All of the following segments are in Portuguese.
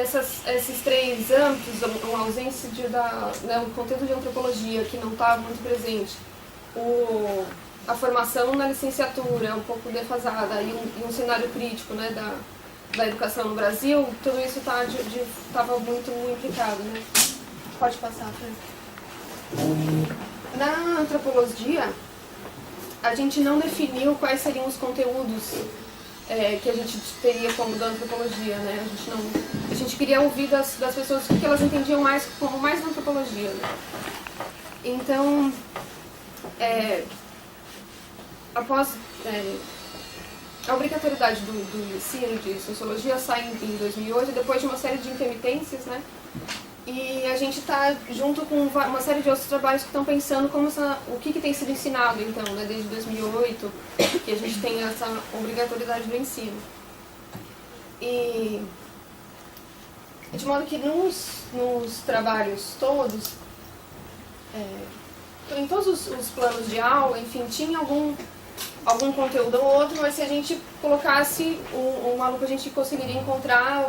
esses três âmbitos, uma ausência o conteúdo de antropologia que não está muito presente, a formação na licenciatura é um pouco defasada e um cenário crítico, né, da educação no Brasil, tudo isso estava muito implicado, né? Pode passar, Fran. Na antropologia, a gente não definiu quais seriam os conteúdos que a gente teria como da antropologia, né? A gente queria ouvir das pessoas o que elas entendiam mais como mais da antropologia, né? Então, após a obrigatoriedade do ensino de sociologia sai em 2008, depois de uma série de intermitências, né? E a gente está junto com uma série de outros trabalhos que estão pensando o que tem sido ensinado, então, né, desde 2008, que a gente tem essa obrigatoriedade do ensino. E, de modo que nos trabalhos todos, em todos os planos de aula, enfim, tinha algum conteúdo ou outro, mas se a gente colocasse um aluno, a gente conseguiria encontrar.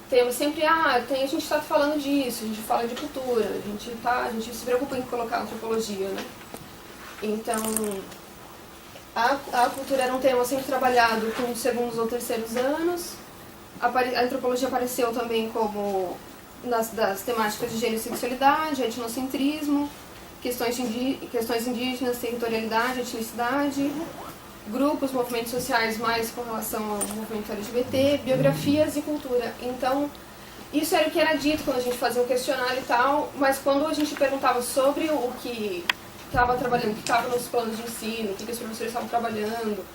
Temos sempre, a gente está falando disso, a gente fala de cultura, a gente se preocupa em colocar antropologia, né? Então, a cultura era um tema sempre trabalhado com os segundos ou terceiros anos. A antropologia apareceu também como das temáticas de gênero e sexualidade, etnocentrismo, questões indígenas, territorialidade, etnicidade, grupos, movimentos sociais mais com relação ao movimento LGBT, biografias e cultura. Então, isso era o que era dito quando a gente fazia um questionário e tal, mas quando a gente perguntava sobre o que estava trabalhando, o que estava nos planos de ensino, o que os professores estavam trabalhando,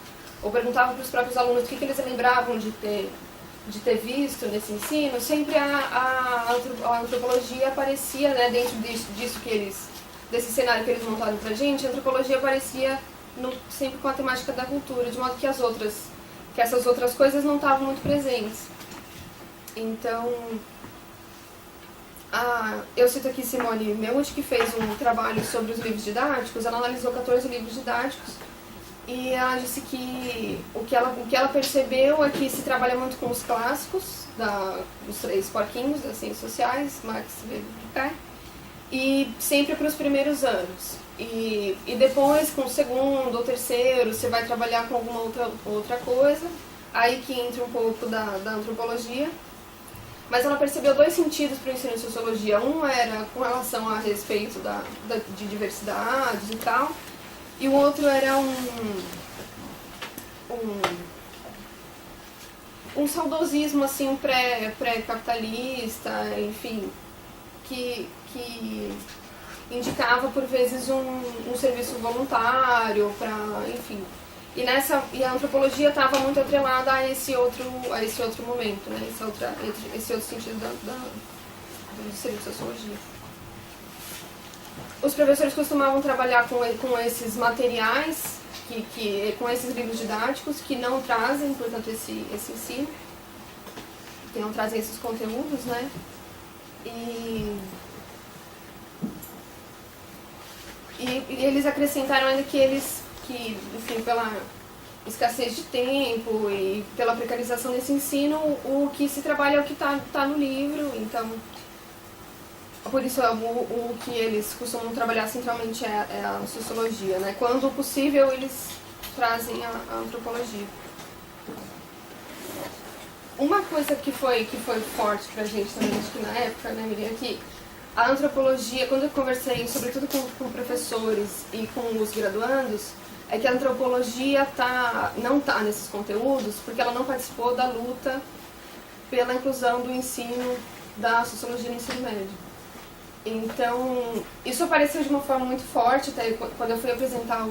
ou perguntava para os próprios alunos o que eles lembravam de ter visto nesse ensino, sempre a antropologia aparecia, né, dentro disso desse cenário que eles montaram para a gente, a antropologia aparecia sempre com a temática da cultura, de modo que essas outras coisas não estavam muito presentes. Então, eu cito aqui Simone Meucci, que fez um trabalho sobre os livros didáticos. Ela analisou 14 livros didáticos e ela disse que o que ela percebeu é que se trabalha muito com os clássicos, dos três porquinhos das ciências sociais, Marx, Weber e Durkheim, e sempre para os primeiros anos. E depois, com o segundo ou terceiro, você vai trabalhar com alguma outra coisa, aí que entra um pouco da antropologia. Mas ela percebeu dois sentidos para o ensino de sociologia. Um era com relação a respeito de diversidades e tal, e o outro era um saudosismo assim, pré-capitalista, enfim, que indicava por vezes um serviço voluntário, enfim. E a antropologia estava muito atrelada a esse outro momento, né? esse outro sentido do serviço de sociologia. Os professores costumavam trabalhar com esses materiais, com esses livros didáticos, que não trazem, portanto, esse ensino, que não trazem esses conteúdos, né? E eles acrescentaram ainda que enfim, pela escassez de tempo e pela precarização desse ensino, o que se trabalha é o que está no livro, então, por isso o que eles costumam trabalhar centralmente é a sociologia, né? Quando possível, eles trazem a antropologia. Uma coisa que foi forte pra gente também, acho que na época, né, Miriam, que a antropologia, quando eu conversei, sobretudo com professores e com os graduandos, é que a antropologia não está nesses conteúdos porque ela não participou da luta pela inclusão do ensino da sociologia no ensino médio. Então, isso apareceu de uma forma muito forte, até quando eu fui apresentar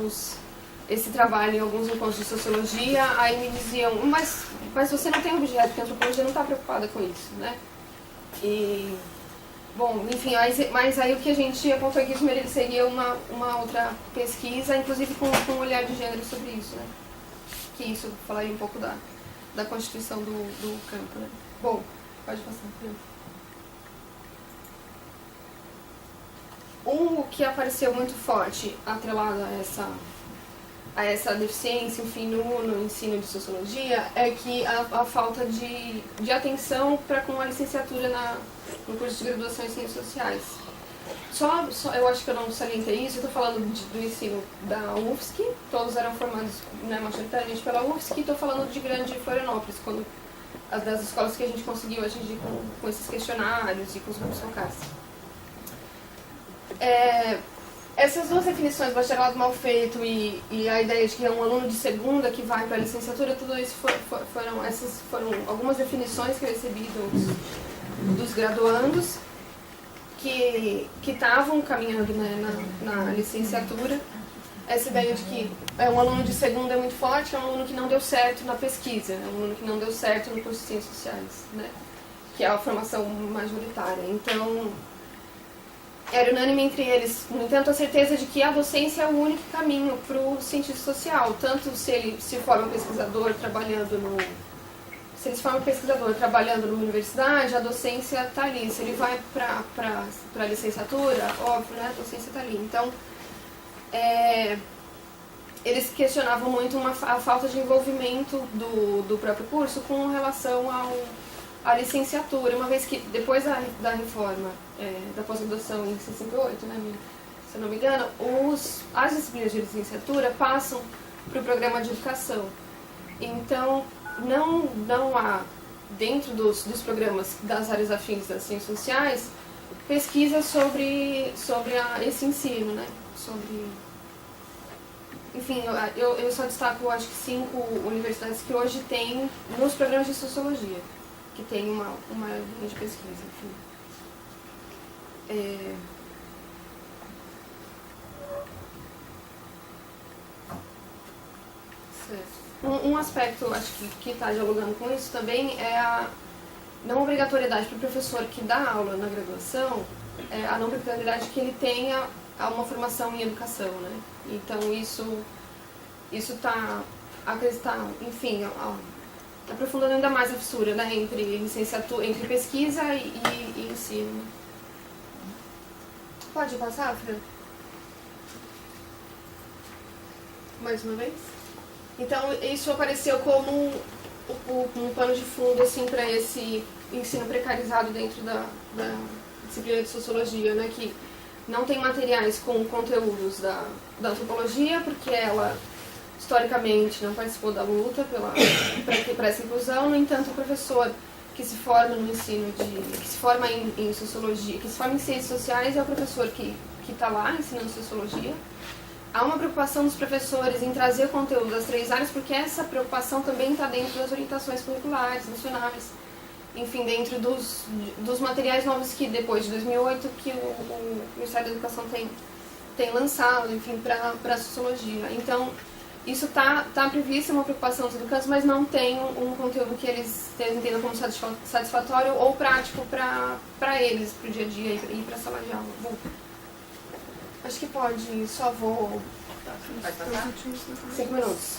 esse trabalho em alguns encontros de sociologia, aí me diziam, mas você não tem objeto, porque a antropologia não está preocupada com isso, né? E, bom, enfim, mas aí o que a gente apontou aqui primeiro seria uma outra pesquisa, inclusive com um olhar de gênero sobre isso, né? Que isso falaria um pouco da constituição do campo, né? Bom, pode passar, Fernando. O que apareceu muito forte, atrelado a a essa deficiência, enfim, no ensino de sociologia, é que a falta de atenção para com a licenciatura no curso de graduação em ciências sociais. Eu acho que eu não salientei isso, eu estou falando do ensino da UFSC, todos eram formados, né, majoritariamente pela UFSC, e estou falando de Grande Florianópolis, das escolas que a gente conseguiu atingir com esses questionários e com os grupos focais. Essas duas definições, bacharelado mal feito e a ideia de que é um aluno de segunda que vai para a licenciatura, tudo isso foram algumas definições que eu recebi dos graduandos que estavam caminhando, né, na licenciatura. Essa ideia de que um aluno de segunda é muito forte, é um aluno que não deu certo na pesquisa, é um aluno que não deu certo no curso de ciências sociais, né, que é a formação majoritária. Então, era unânime entre eles, no entanto, a certeza de que a docência é o único caminho para o cientista social, tanto se ele se forma pesquisador trabalhando numa universidade, a docência está ali. Se ele vai para a licenciatura, óbvio, né, a docência está ali. Então, eles questionavam muito a falta de envolvimento do próprio curso com relação à licenciatura, uma vez que depois da reforma da pós-graduação em 68, né, se eu não me engano, as disciplinas de licenciatura passam para o programa de educação. Então, não há, dentro dos programas das áreas afins das ciências sociais, pesquisa sobre esse ensino, né? Enfim, eu só destaco, acho que 5 universidades que hoje têm nos programas de sociologia, que tem uma linha de pesquisa, enfim. Certo. Um aspecto, acho que está dialogando com isso também, é a não obrigatoriedade para o professor que dá aula na graduação, a não obrigatoriedade que ele tenha uma formação em educação, né? Então isso está, enfim, aprofundando ainda mais a fissura, né, entre licenciatura, entre pesquisa e ensino. Pode passar, Fran? Mais uma vez? Então, isso apareceu como um pano de fundo, assim, para esse ensino precarizado dentro da disciplina de sociologia, né, que não tem materiais com conteúdos da antropologia, porque ela, historicamente, não participou da luta para essa inclusão. No entanto, o professor que se forma no ensino que se forma em sociologia, que se forma em ciências sociais, é o professor que está lá ensinando sociologia. Há uma preocupação dos professores em trazer conteúdo das 3 áreas, porque essa preocupação também está dentro das orientações curriculares, nacionais, enfim, dentro dos materiais novos que, depois de 2008, que o Ministério da Educação tem lançado, enfim, para a sociologia. Então, isso está previsto, é uma preocupação dos educantes, mas não tem um conteúdo que eles entendam como satisfatório ou prático para eles, para o dia a dia e para a sala de aula. Bom, acho que pode, só vou... Pode passar? 5 minutos.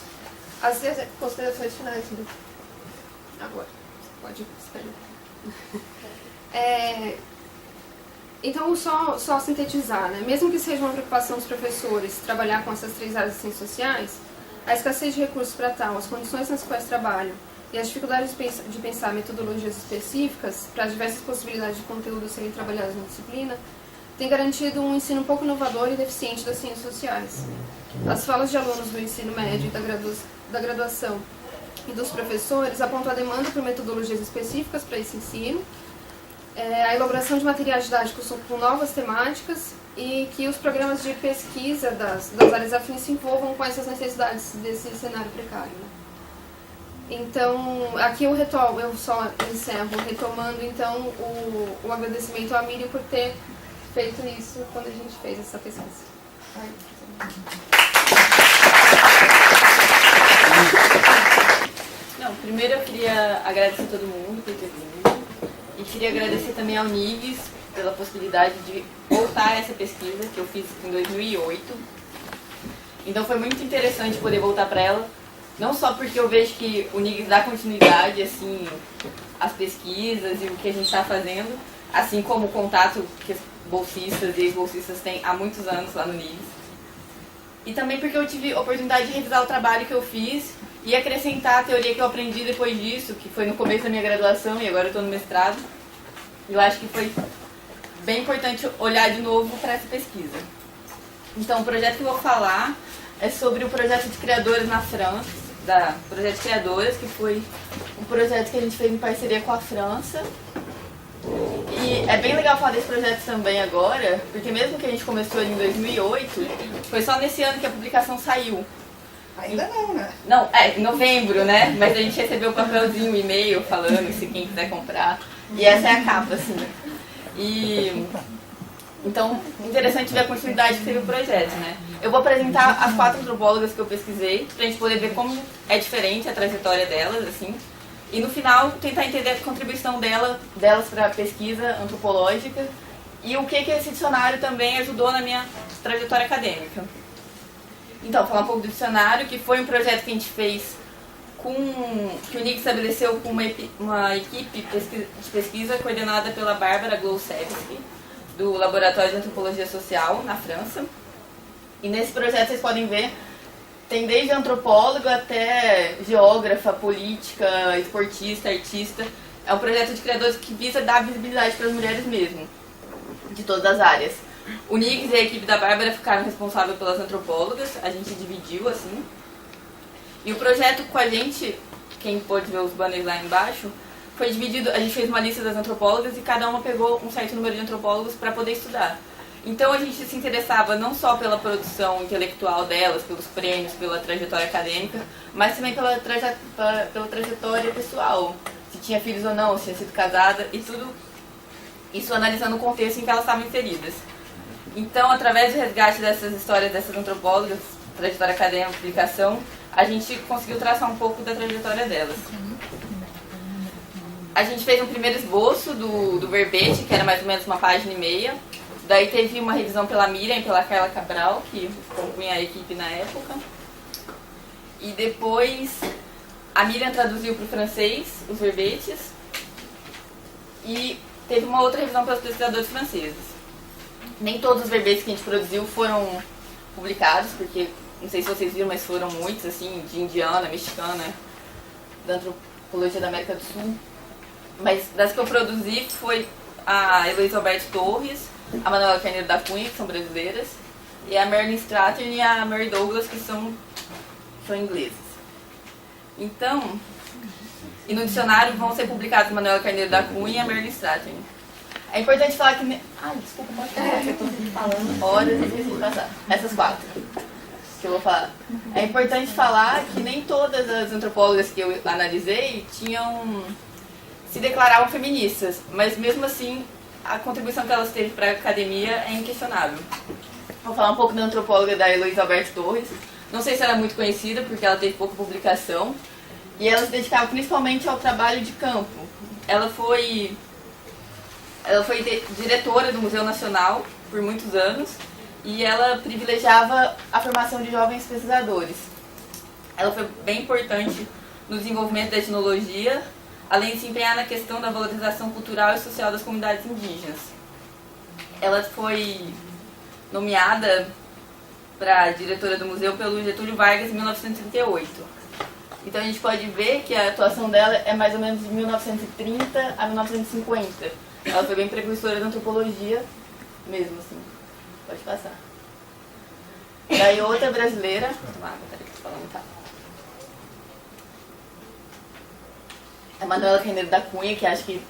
As considerações finais, né? Agora. Pode esperar. Então, só sintetizar, né? Mesmo que seja uma preocupação dos professores trabalhar com essas 3 áreas de ciências sociais, a escassez de recursos para tal, as condições nas quais trabalham e as dificuldades de pensar metodologias específicas para as diversas possibilidades de conteúdo serem trabalhados na disciplina, tem garantido um ensino um pouco inovador e deficiente das ciências sociais. As falas de alunos do ensino médio e da graduação e dos professores apontam a demanda por metodologias específicas para esse ensino, a elaboração de materiais didáticos com novas temáticas e que os programas de pesquisa das áreas afins se envolvam com essas necessidades desse cenário precário, né? Então, aqui eu só encerro retomando então o agradecimento à Miriam por ter feito isso quando a gente fez essa pesquisa. Primeiro eu queria agradecer a todo mundo por ter vindo e queria agradecer também ao Unives pela possibilidade de voltar a essa pesquisa que eu fiz em 2008. Então foi muito interessante poder voltar para ela, não só porque eu vejo que o Unives dá continuidade assim, às pesquisas e o que a gente está fazendo, assim como o contato que bolsistas e ex-bolsistas têm há muitos anos lá no Unives. E também porque eu tive a oportunidade de revisar o trabalho que eu fiz e acrescentar a teoria que eu aprendi depois disso, que foi no começo da minha graduação e agora eu estou no mestrado. Eu acho que foi bem importante olhar de novo para essa pesquisa. Então, o projeto que eu vou falar é sobre o projeto de criadores na França, da Projeto de Criadoras, que foi um projeto que a gente fez em parceria com a França. E é bem legal falar desse projeto também agora, porque mesmo que a gente começou ele em 2008, foi só nesse ano que a publicação saiu. Ainda não, né? Não, em novembro, né? Mas a gente recebeu um papelzinho, um e-mail falando se quem quiser comprar. E essa é a capa, assim. E então, interessante ver a continuidade que teve o projeto, né? Eu vou apresentar as 4 antropólogas que eu pesquisei, pra gente poder ver como é diferente a trajetória delas, assim. E no final, tentar entender a contribuição delas para a pesquisa antropológica e o que esse dicionário também ajudou na minha trajetória acadêmica. Então, falar um pouco do dicionário, que foi um projeto que a gente fez que o NIC estabeleceu com uma equipe de pesquisa coordenada pela Bárbara Glowsevski, do Laboratório de Antropologia Social, na França. E nesse projeto vocês podem ver, tem desde antropólogo até geógrafa, política, esportista, artista. É um projeto de criadores que visa dar visibilidade para as mulheres mesmo, de todas as áreas. O Nix e a equipe da Bárbara ficaram responsáveis pelas antropólogas, a gente dividiu assim. E o projeto com a gente, quem pôde ver os banners lá embaixo, foi dividido, a gente fez uma lista das antropólogas e cada uma pegou um certo número de antropólogos para poder estudar. Então a gente se interessava não só pela produção intelectual delas, pelos prêmios, pela trajetória acadêmica, mas também pela trajetória pessoal. Se tinha filhos ou não, se tinha sido casada e tudo isso analisando o contexto em que elas estavam inseridas. Então, através do resgate dessas histórias dessas antropólogas, trajetória acadêmica, publicação, a gente conseguiu traçar um pouco da trajetória delas. A gente fez um primeiro esboço do verbete, que era mais ou menos uma página e meia. Daí teve uma revisão pela Miriam e pela Carla Cabral, que compunha a equipe na época. E depois a Miriam traduziu para o francês os verbetes. E teve uma outra revisão pelos pesquisadores franceses. Nem todos os verbetes que a gente produziu foram publicados, porque não sei se vocês viram, mas foram muitos, assim, de indiana, mexicana, da antropologia da América do Sul. Mas das que eu produzi foi a Heloísa Alberto Torres, a Manuela Carneiro da Cunha, que são brasileiras, e a Marilyn Stratton e a Mary Douglas, que são inglesas. Então, e no dicionário vão ser publicados a Manuela Carneiro da Cunha e a Marilyn Stratton. É importante falar que... Ai, desculpa, pode falar, que eu estou falando horas e esqueci de passar. Essas 4 que eu vou falar. É importante falar que nem todas as antropólogas que eu analisei se declaravam feministas, mas mesmo assim a contribuição que elas teve para a academia é inquestionável. Vou falar um pouco da antropóloga da Heloísa Alberto Torres. Não sei se ela é muito conhecida, porque ela teve pouca publicação. E ela se dedicava principalmente ao trabalho de campo. Ela foi diretora do Museu Nacional por muitos anos e ela privilegiava a formação de jovens pesquisadores. Ela foi bem importante no desenvolvimento da etnologia, além de se empenhar na questão da valorização cultural e social das comunidades indígenas. Ela foi nomeada para diretora do museu pelo Getúlio Vargas em 1938. Então a gente pode ver que a atuação dela é mais ou menos de 1930 a 1950. Ela foi bem precursora da antropologia mesmo, assim. Pode passar. Daí outra brasileira... peraí que eu tô falando, tá? A Manuela Carneiro da Cunha, que acho que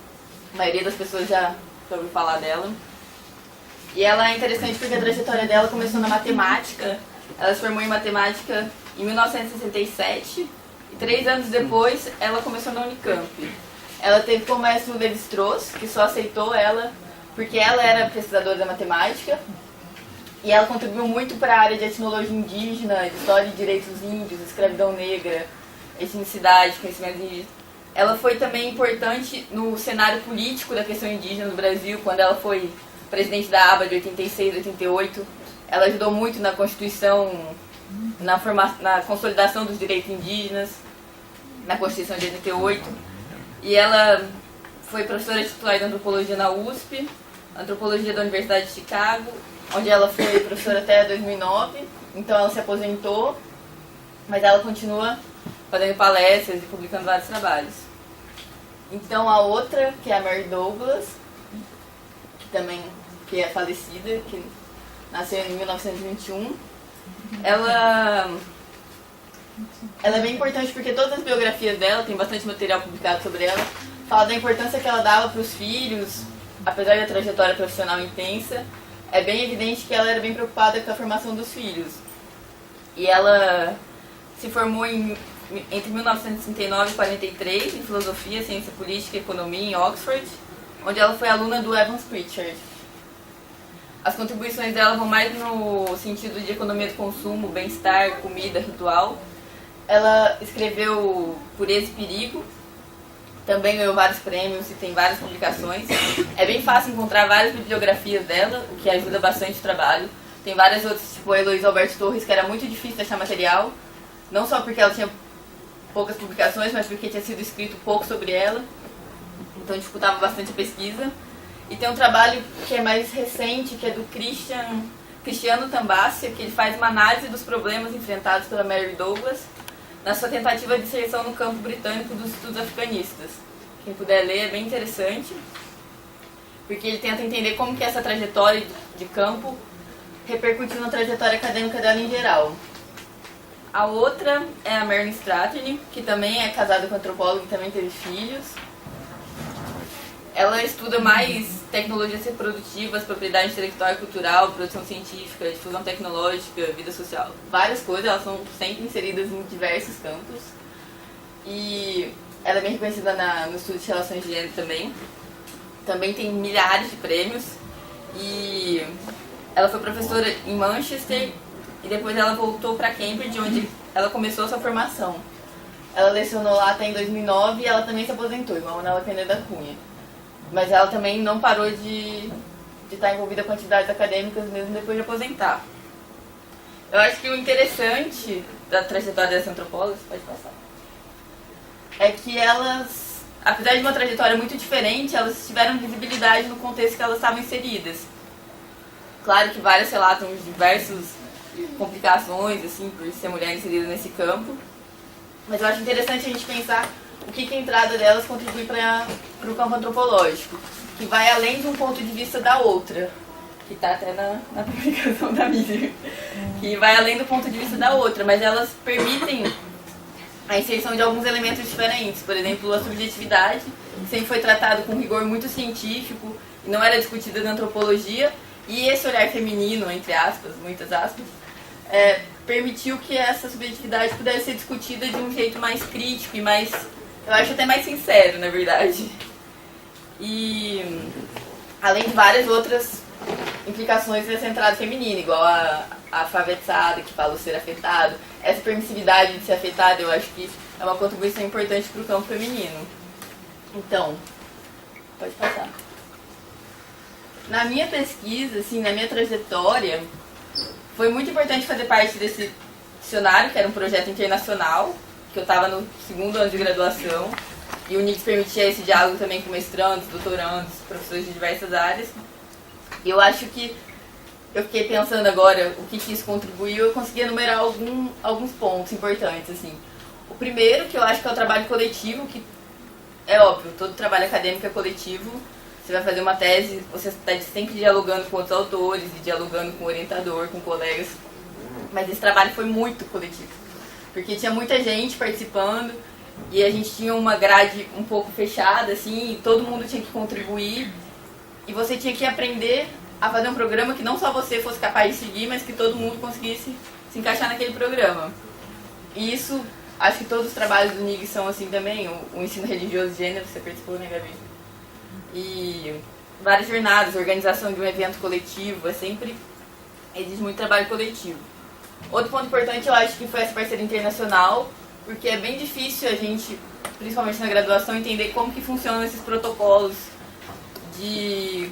a maioria das pessoas já ouviu falar dela. E ela é interessante porque a trajetória dela começou na matemática. Ela se formou em matemática em 1967 e 3 anos depois ela começou na Unicamp. Ela teve como mestre o Levi-Strauss, que só aceitou ela porque ela era pesquisadora da matemática e ela contribuiu muito para a área de etnologia indígena, história de direitos índios, escravidão negra, etnicidade, conhecimento indígena. Ela foi também importante no cenário político da questão indígena no Brasil, quando ela foi presidente da ABA de 86 a 88. Ela ajudou muito na Constituição, na consolidação dos direitos indígenas, na Constituição de 88. E ela foi professora titular de antropologia na USP, antropologia da Universidade de Chicago, onde ela foi professora até 2009, então ela se aposentou, mas ela continua fazendo palestras e publicando vários trabalhos. Então a outra, que é a Mary Douglas, que é falecida, que nasceu em 1921, ela é bem importante porque todas as biografias dela, tem bastante material publicado sobre ela, fala da importância que ela dava para os filhos, apesar da trajetória profissional intensa, é bem evidente que ela era bem preocupada com a formação dos filhos. E ela se formou entre 1939 e 43 em Filosofia, Ciência Política e Economia em Oxford, onde ela foi aluna do Evans Pritchard. As contribuições dela vão mais no sentido de economia do consumo, bem-estar, comida, ritual. Ela escreveu Pureza e Perigo, também ganhou vários prêmios e tem várias publicações. É bem fácil encontrar várias bibliografias dela, o que ajuda bastante o trabalho. Tem várias outras, tipo a Heloísa Alberto Torres, que era muito difícil de achar material, não só porque ela tinha poucas publicações, mas porque tinha sido escrito pouco sobre ela, então dificultava bastante a pesquisa. E tem um trabalho que é mais recente, que é do Cristiano Tambassia, que ele faz uma análise dos problemas enfrentados pela Mary Douglas na sua tentativa de inserção no campo britânico dos estudos africanistas. Quem puder ler é bem interessante, porque ele tenta entender como que essa trajetória de campo repercutiu na trajetória acadêmica dela em geral. A outra é a Marilyn Strathern, que também é casada com antropólogo e também teve filhos. Ela estuda mais tecnologias reprodutivas, propriedade intelectual e cultural, produção científica, difusão tecnológica, vida social. Várias coisas, elas são sempre inseridas em diversos campos. E ela é bem reconhecida no estudo de relações de gênero também. Também tem milhares de prêmios. E ela foi professora em Manchester e depois ela voltou para Cambridge, onde ela começou a sua formação. Ela lecionou lá até em 2009 e ela também se aposentou, igual a Manuela Peneda Cunha. Mas ela também não parou de estar envolvida com atividades acadêmicas mesmo depois de aposentar. Eu acho que o interessante da trajetória dessas antropólogas, pode passar, é que elas, apesar de uma trajetória muito diferente, elas tiveram visibilidade no contexto que elas estavam inseridas. Claro que várias relatam diversas complicações, assim, por ser mulher inserida nesse campo, mas eu acho interessante a gente pensar o que a entrada delas contribui para o campo antropológico, que vai além de um ponto de vista da outra, que está até na publicação da mídia, que vai além do ponto de vista da outra, mas elas permitem a inserção de alguns elementos diferentes. Por exemplo, a subjetividade, que sempre foi tratado com rigor muito científico e não era discutida na antropologia, e esse olhar feminino, entre aspas, muitas aspas, permitiu que essa subjetividade pudesse ser discutida de um jeito mais crítico e mais, eu acho até mais sincero, na verdade. E além de várias outras implicações dessa entrada feminina, igual a alfabetizada, que fala o ser afetado. Essa permissividade de ser afetada, eu acho que é uma contribuição importante para o campo feminino. Então, pode passar. Na minha pesquisa, assim, na minha trajetória, foi muito importante fazer parte desse dicionário, que era um projeto internacional, que eu estava no segundo ano de graduação, e o NICS permitia esse diálogo também com mestrandos, doutorandos, professores de diversas áreas. E eu acho que eu fiquei pensando agora o que isso contribuiu, eu consegui enumerar alguns pontos importantes, assim. O primeiro, que eu acho que é o trabalho coletivo, que é óbvio, todo trabalho acadêmico é coletivo. Você vai fazer uma tese, você está sempre dialogando com outros autores, e dialogando com o orientador, com colegas. Mas esse trabalho foi muito coletivo, porque tinha muita gente participando, e a gente tinha uma grade um pouco fechada, assim, e todo mundo tinha que contribuir. E você tinha que aprender a fazer um programa que não só você fosse capaz de seguir, mas que todo mundo conseguisse se encaixar naquele programa. E isso, acho que todos os trabalhos do NIG são assim também. O ensino religioso de gênero, você participou, né, Gabi? E várias jornadas, organização de um evento coletivo, sempre exige muito trabalho coletivo. Outro ponto importante, eu acho que foi essa parceria internacional, porque é bem difícil a gente, principalmente na graduação, entender como que funcionam esses protocolos de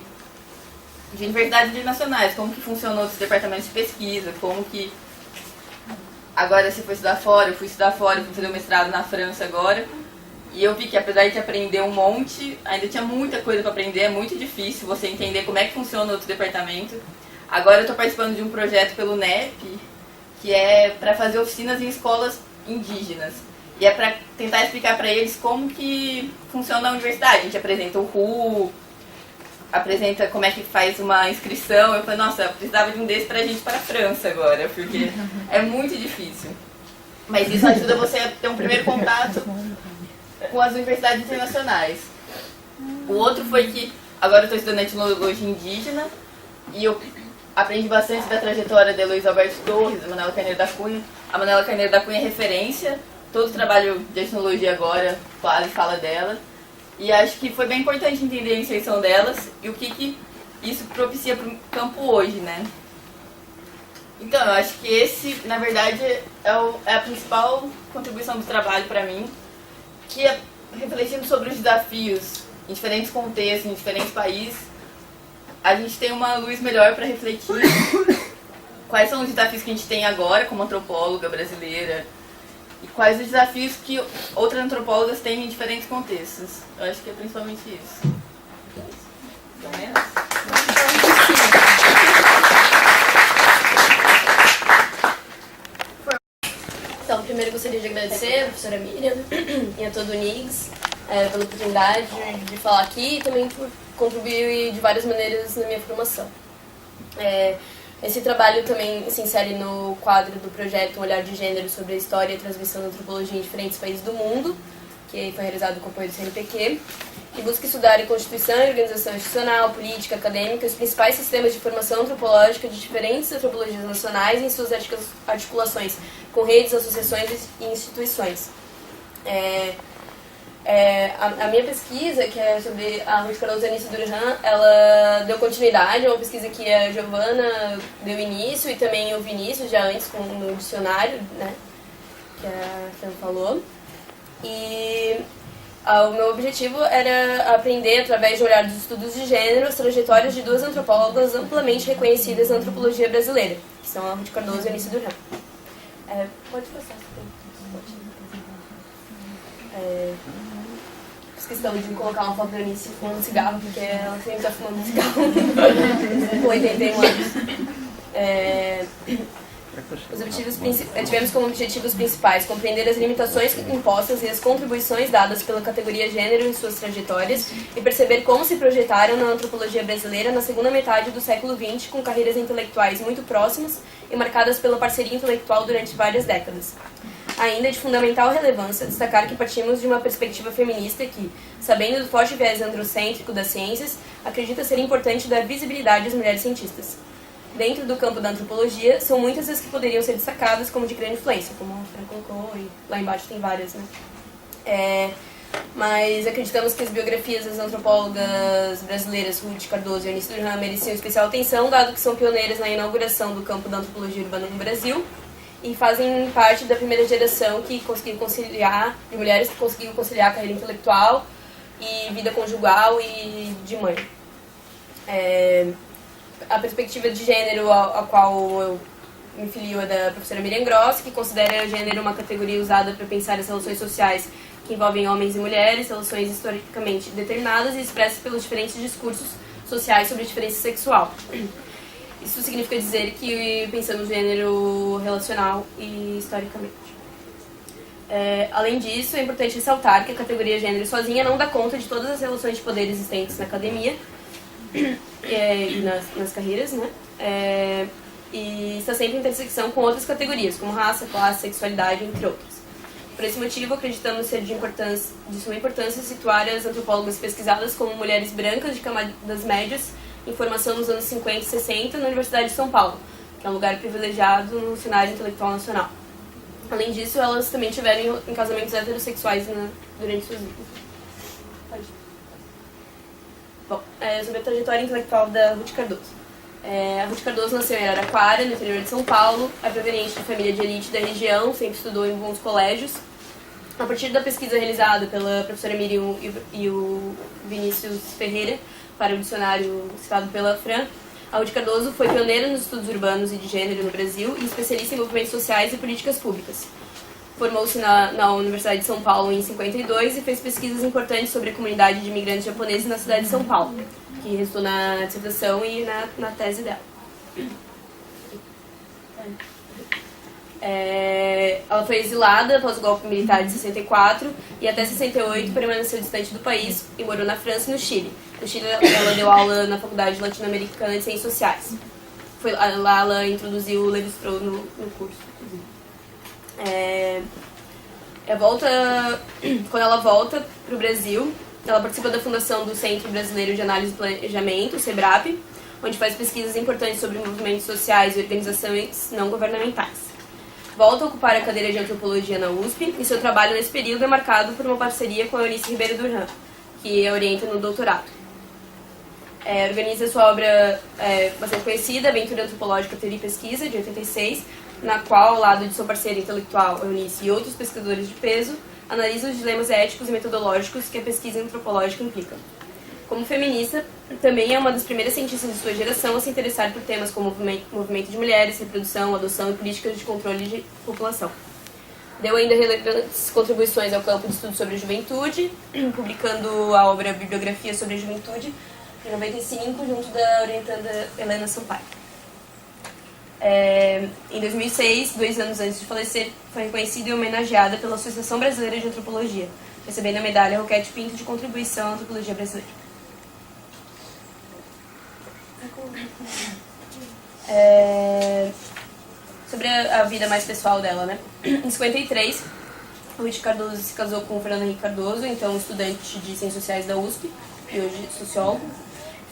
universidades internacionais, como que funcionam outros departamentos de pesquisa, como que... Agora você foi estudar fora, eu fui estudar fora, fui fazer um mestrado na França agora, e eu vi que apesar de aprender um monte, ainda tinha muita coisa para aprender, é muito difícil você entender como é que funciona outro departamento. Agora eu estou participando de um projeto pelo NEP, que é para fazer oficinas em escolas indígenas. E é para tentar explicar para eles como que funciona a universidade. A gente apresenta o RU, apresenta como é que faz uma inscrição. Eu falei, nossa, eu precisava de um desse pra gente ir para a França agora, porque é muito difícil. Mas isso ajuda você a ter um primeiro contato com as universidades internacionais. O outro foi que agora eu estou estudando etnologia indígena e eu aprendi bastante da trajetória de Luiz Alberto Torres, da Manuela Carneiro da Cunha. A Manuela Carneiro da Cunha é referência, todo o trabalho de etnologia agora quase fala dela. E acho que foi bem importante entender a inserção delas e o que isso propicia para o campo hoje, né? Então, eu acho que esse, na verdade, é a principal contribuição do trabalho para mim, que é refletindo sobre os desafios em diferentes contextos, em diferentes países, a gente tem uma luz melhor para refletir quais são os desafios que a gente tem agora como antropóloga brasileira e quais os desafios que outras antropólogas têm em diferentes contextos. Eu acho que é principalmente isso. Então é isso. Então, primeiro gostaria de agradecer a professora Miriam e a todo o NIGS pela oportunidade de falar aqui e também por contribuir de várias maneiras na minha formação. Esse trabalho também se insere no quadro do projeto Um Olhar de Gênero sobre a História e a Transmissão da Antropologia em Diferentes Países do Mundo, que foi realizado com o apoio do CNPq, que busca estudar a constituição e organização institucional, política, acadêmica e os principais sistemas de formação antropológica de diferentes antropologias nacionais em suas articulações com redes, associações e instituições. A minha pesquisa, que é sobre a Ruth Cardoso e a Anice Durham, ela deu continuidade, é uma pesquisa que a Giovana deu início e também o Vinícius já antes no dicionário, né, que a Fran falou. E o meu objetivo era aprender, através do olhar dos estudos de gênero, as trajetórias de duas antropólogas amplamente reconhecidas na antropologia brasileira, que são a Ruth Cardoso e a Anice Durham. Pode passar, fiz questão de colocar uma foto da Anice fumando cigarro, porque ela sempre está fumando cigarro com 81 anos. Tivemos como objetivos principais compreender as limitações impostas e as contribuições dadas pela categoria gênero em suas trajetórias e perceber como se projetaram na antropologia brasileira na segunda metade do século XX, com carreiras intelectuais muito próximas e marcadas pela parceria intelectual durante várias décadas. Ainda é de fundamental relevância destacar que partimos de uma perspectiva feminista que, sabendo do forte viés androcêntrico das ciências, acredita ser importante dar visibilidade às mulheres cientistas. Dentro do campo da antropologia, são muitas as que poderiam ser destacadas como de grande influência, como a Fran colocou, e lá embaixo tem várias, né? Mas acreditamos que as biografias das antropólogas brasileiras Ruth Cardoso e Anice Durham mereciam especial atenção, dado que são pioneiras na inauguração do campo da antropologia urbana no Brasil e fazem parte da primeira geração que conseguiu conciliar, de mulheres que conseguiu conciliar a carreira intelectual e vida conjugal e de mãe. A perspectiva de gênero a qual eu me filio é da professora Miriam Gross, que considera o gênero uma categoria usada para pensar as relações sociais que envolvem homens e mulheres, relações historicamente determinadas e expressas pelos diferentes discursos sociais sobre a diferença sexual. Isso significa dizer que pensamos gênero relacional e historicamente. Além disso, é importante ressaltar que a categoria gênero sozinha não dá conta de todas as relações de poder existentes na academia e nas carreiras, né? E está sempre em intersecção com outras categorias, como raça, classe, sexualidade, entre outras. Por esse motivo, acreditamos ser de suma importância situar as antropólogas pesquisadas como mulheres brancas de camadas médias em formação nos anos 50 e 60 na Universidade de São Paulo, que é um lugar privilegiado no cenário intelectual nacional. Além disso, elas também tiveram em casamentos heterossexuais durante suas vidas. Bom, sobre a trajetória intelectual da Ruth Cardoso. A Ruth Cardoso nasceu em Araraquara, no interior de São Paulo, é proveniente de família de elite da região, sempre estudou em bons colégios. A partir da pesquisa realizada pela professora Miriam e o Vinícius Ferreira, para o dicionário citado pela Fran, a Ruth Cardoso foi pioneira nos estudos urbanos e de gênero no Brasil e especialista em movimentos sociais e políticas públicas. Formou-se na Universidade de São Paulo em 52 e fez pesquisas importantes sobre a comunidade de imigrantes japoneses na cidade de São Paulo, que resultou na dissertação e na tese dela. Ela foi exilada após o golpe militar de 64 e até 68 permaneceu distante do país e morou na França e no Chile. No Chile ela deu aula na Faculdade Latino-Americana de Ciências Sociais. Lá ela introduziu o Levi-Strauss no curso. Quando ela volta para o Brasil, ela participa da fundação do Centro Brasileiro de Análise e Planejamento, o CEBRAP, onde faz pesquisas importantes sobre movimentos sociais e organizações não governamentais. Volta a ocupar a cadeira de Antropologia na USP e seu trabalho nesse período é marcado por uma parceria com a Eunice Ribeiro Durran, que a orienta no doutorado. Organiza sua obra bastante conhecida, Aventura Antropológica, Teoria e Pesquisa, de 86, na qual, ao lado de sua parceira intelectual, Eunice, e outros pesquisadores de peso, analisa os dilemas éticos e metodológicos que a pesquisa antropológica implica. Como feminista, também é uma das primeiras cientistas de sua geração a se interessar por temas como movimento de mulheres, reprodução, adoção e políticas de controle de população. Deu ainda relevantes contribuições ao campo de estudo sobre a juventude, publicando a obra Bibliografia sobre a Juventude, em 95, junto da orientanda Helena Sampaio. Em 2006, 2 anos antes de falecer, foi reconhecida e homenageada pela Associação Brasileira de Antropologia, recebendo a medalha Roquete Pinto de Contribuição à Antropologia Brasileira. Sobre a vida mais pessoal dela, né? Em 53, Ruth Cardoso se casou com Fernando Henrique Cardoso, então estudante de Ciências Sociais da USP, e hoje sociólogo.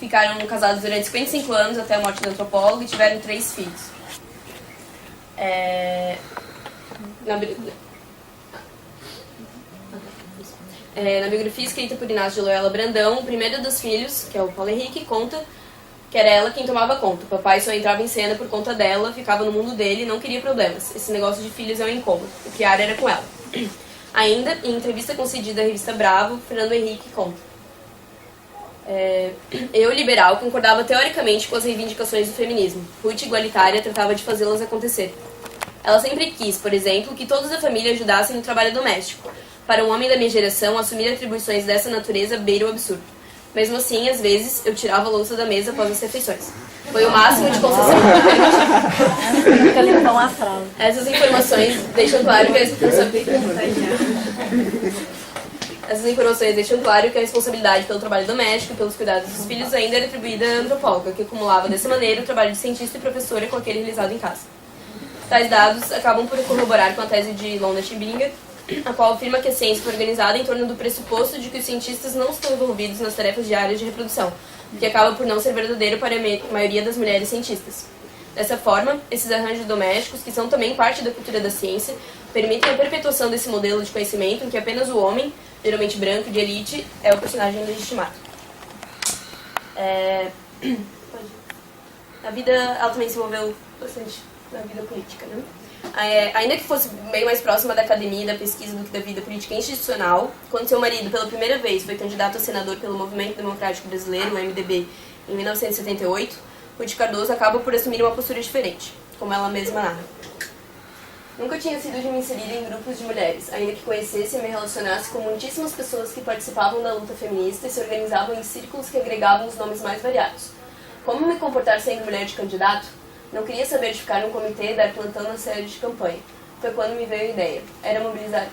Ficaram casados durante 55 anos, até a morte do antropólogo, e tiveram 3 filhos. Na biografia escrita por Inácio de Loyola Brandão, o primeiro dos filhos, que é o Paulo Henrique, conta que era ela quem tomava conta. O papai só entrava em cena por conta dela, ficava no mundo dele e não queria problemas. Esse negócio de filhos é um incômodo. O pior era com ela. Ainda, em entrevista concedida à revista Bravo, Fernando Henrique conta. Eu, liberal, concordava teoricamente com as reivindicações do feminismo. Ruth, igualitária, tratava de fazê-las acontecer. Ela sempre quis, por exemplo, que todos da família ajudassem no trabalho doméstico. Para um homem da minha geração, assumir atribuições dessa natureza beira o absurdo. Mesmo assim, às vezes, eu tirava a louça da mesa após as refeições. Foi o máximo de concessão que eu Essas informações deixam claro que a responsabilidade pelo trabalho doméstico e pelos cuidados dos filhos ainda era atribuída à antropóloga, que acumulava dessa maneira o trabalho de cientista e professora com aquele realizado em casa. Tais dados acabam por corroborar com a tese de Londa Chimbinga, a qual afirma que a ciência foi organizada em torno do pressuposto de que os cientistas não estão envolvidos nas tarefas diárias de reprodução, o que acaba por não ser verdadeiro para a maioria das mulheres cientistas. Dessa forma, esses arranjos domésticos, que são também parte da cultura da ciência, permitem a perpetuação desse modelo de conhecimento em que apenas o homem, geralmente branco, de elite, é o personagem legitimado. A vida, ela também se envolveu bastante na vida política, né? Ainda que fosse bem mais próxima da academia e da pesquisa do que da vida política institucional, quando seu marido, pela primeira vez, foi candidato a senador pelo Movimento Democrático Brasileiro, o MDB, em 1978, Ruth Cardoso acaba por assumir uma postura diferente, como ela mesma narra. Nunca tinha sido de me inserir em grupos de mulheres, ainda que conhecesse e me relacionasse com muitíssimas pessoas que participavam da luta feminista e se organizavam em círculos que agregavam os nomes mais variados. Como me comportar sendo mulher de candidato? Não queria saber de ficar num comitê e dar plantão na sede de campanha. Foi quando me veio a ideia. Era mobilizar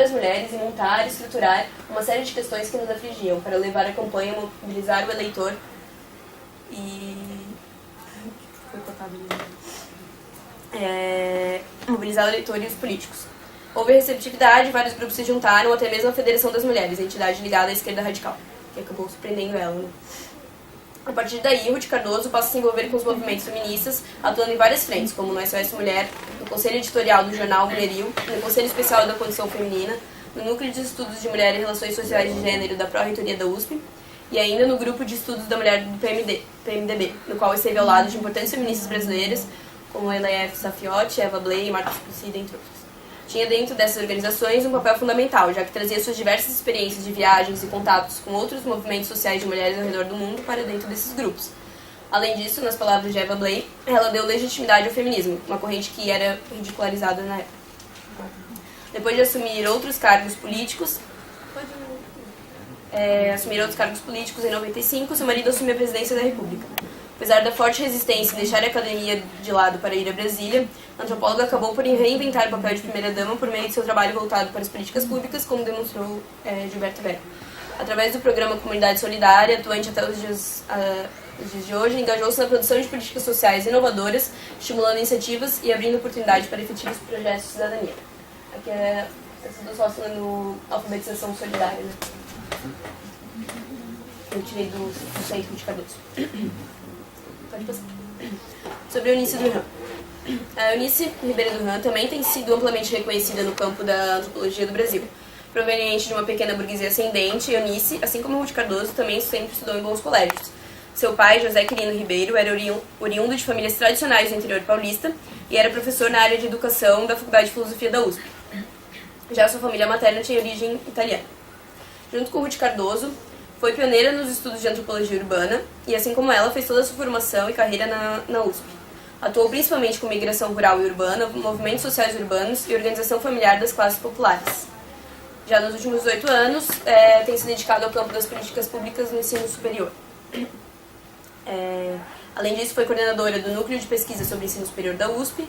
as mulheres e montar e estruturar uma série de questões que nos afligiam, para levar a campanha a mobilizar o eleitor mobilizar o eleitor e os políticos. Houve receptividade, vários grupos se juntaram, até mesmo a Federação das Mulheres, a entidade ligada à esquerda radical, que acabou surpreendendo ela, né? A partir daí, Ruth Cardoso passa a se envolver com os movimentos feministas, atuando em várias frentes, como no SOS Mulher, no Conselho Editorial do jornal Mulherio, no Conselho Especial da Condição Feminina, no Núcleo de Estudos de Mulher e Relações Sociais de Gênero da Pró-Reitoria da USP, e ainda no Grupo de Estudos da Mulher do PMDB, no qual esteve ao lado de importantes feministas brasileiras, como Elief Safiotti, Eva Bley e Marta Suplicy, entre outros. Tinha dentro dessas organizações um papel fundamental, já que trazia suas diversas experiências de viagens e contatos com outros movimentos sociais de mulheres ao redor do mundo para dentro desses grupos. Além disso, nas palavras de Eva Bley, ela deu legitimidade ao feminismo, uma corrente que era ridicularizada na época. Depois de assumir outros cargos políticos, em 95, seu marido assumiu a presidência da República. Apesar da forte resistência em deixar a academia de lado para ir a Brasília, a antropóloga acabou por reinventar o papel de primeira-dama por meio de seu trabalho voltado para as políticas públicas, como demonstrou Gilberto Vera. Através do programa Comunidade Solidária, atuante até os dias de hoje, engajou-se na produção de políticas sociais inovadoras, estimulando iniciativas e abrindo oportunidade para efetivos projetos de cidadania. Aqui é essa do sócio no alfabetização solidária, né? Eu tirei do Centro de Cardoso. Pode passar. Sobre a Eunice Durham. A Eunice Ribeiro Durham também tem sido amplamente reconhecida no campo da antropologia do Brasil. Proveniente de uma pequena burguesia ascendente, Eunice, assim como Ruth Cardoso, também sempre estudou em bons colégios. Seu pai, José Quirino Ribeiro, era oriundo de famílias tradicionais do interior paulista e era professor na área de educação da Faculdade de Filosofia da USP. Já sua família materna tinha origem italiana. Junto com Ruth Cardoso, foi pioneira nos estudos de antropologia urbana e, assim como ela, fez toda a sua formação e carreira na USP. Atuou principalmente com migração rural e urbana, movimentos sociais urbanos e organização familiar das classes populares. Já nos últimos 8 anos, tem se dedicado ao campo das políticas públicas no ensino superior. Além disso, foi coordenadora do Núcleo de Pesquisa sobre Ensino Superior da USP,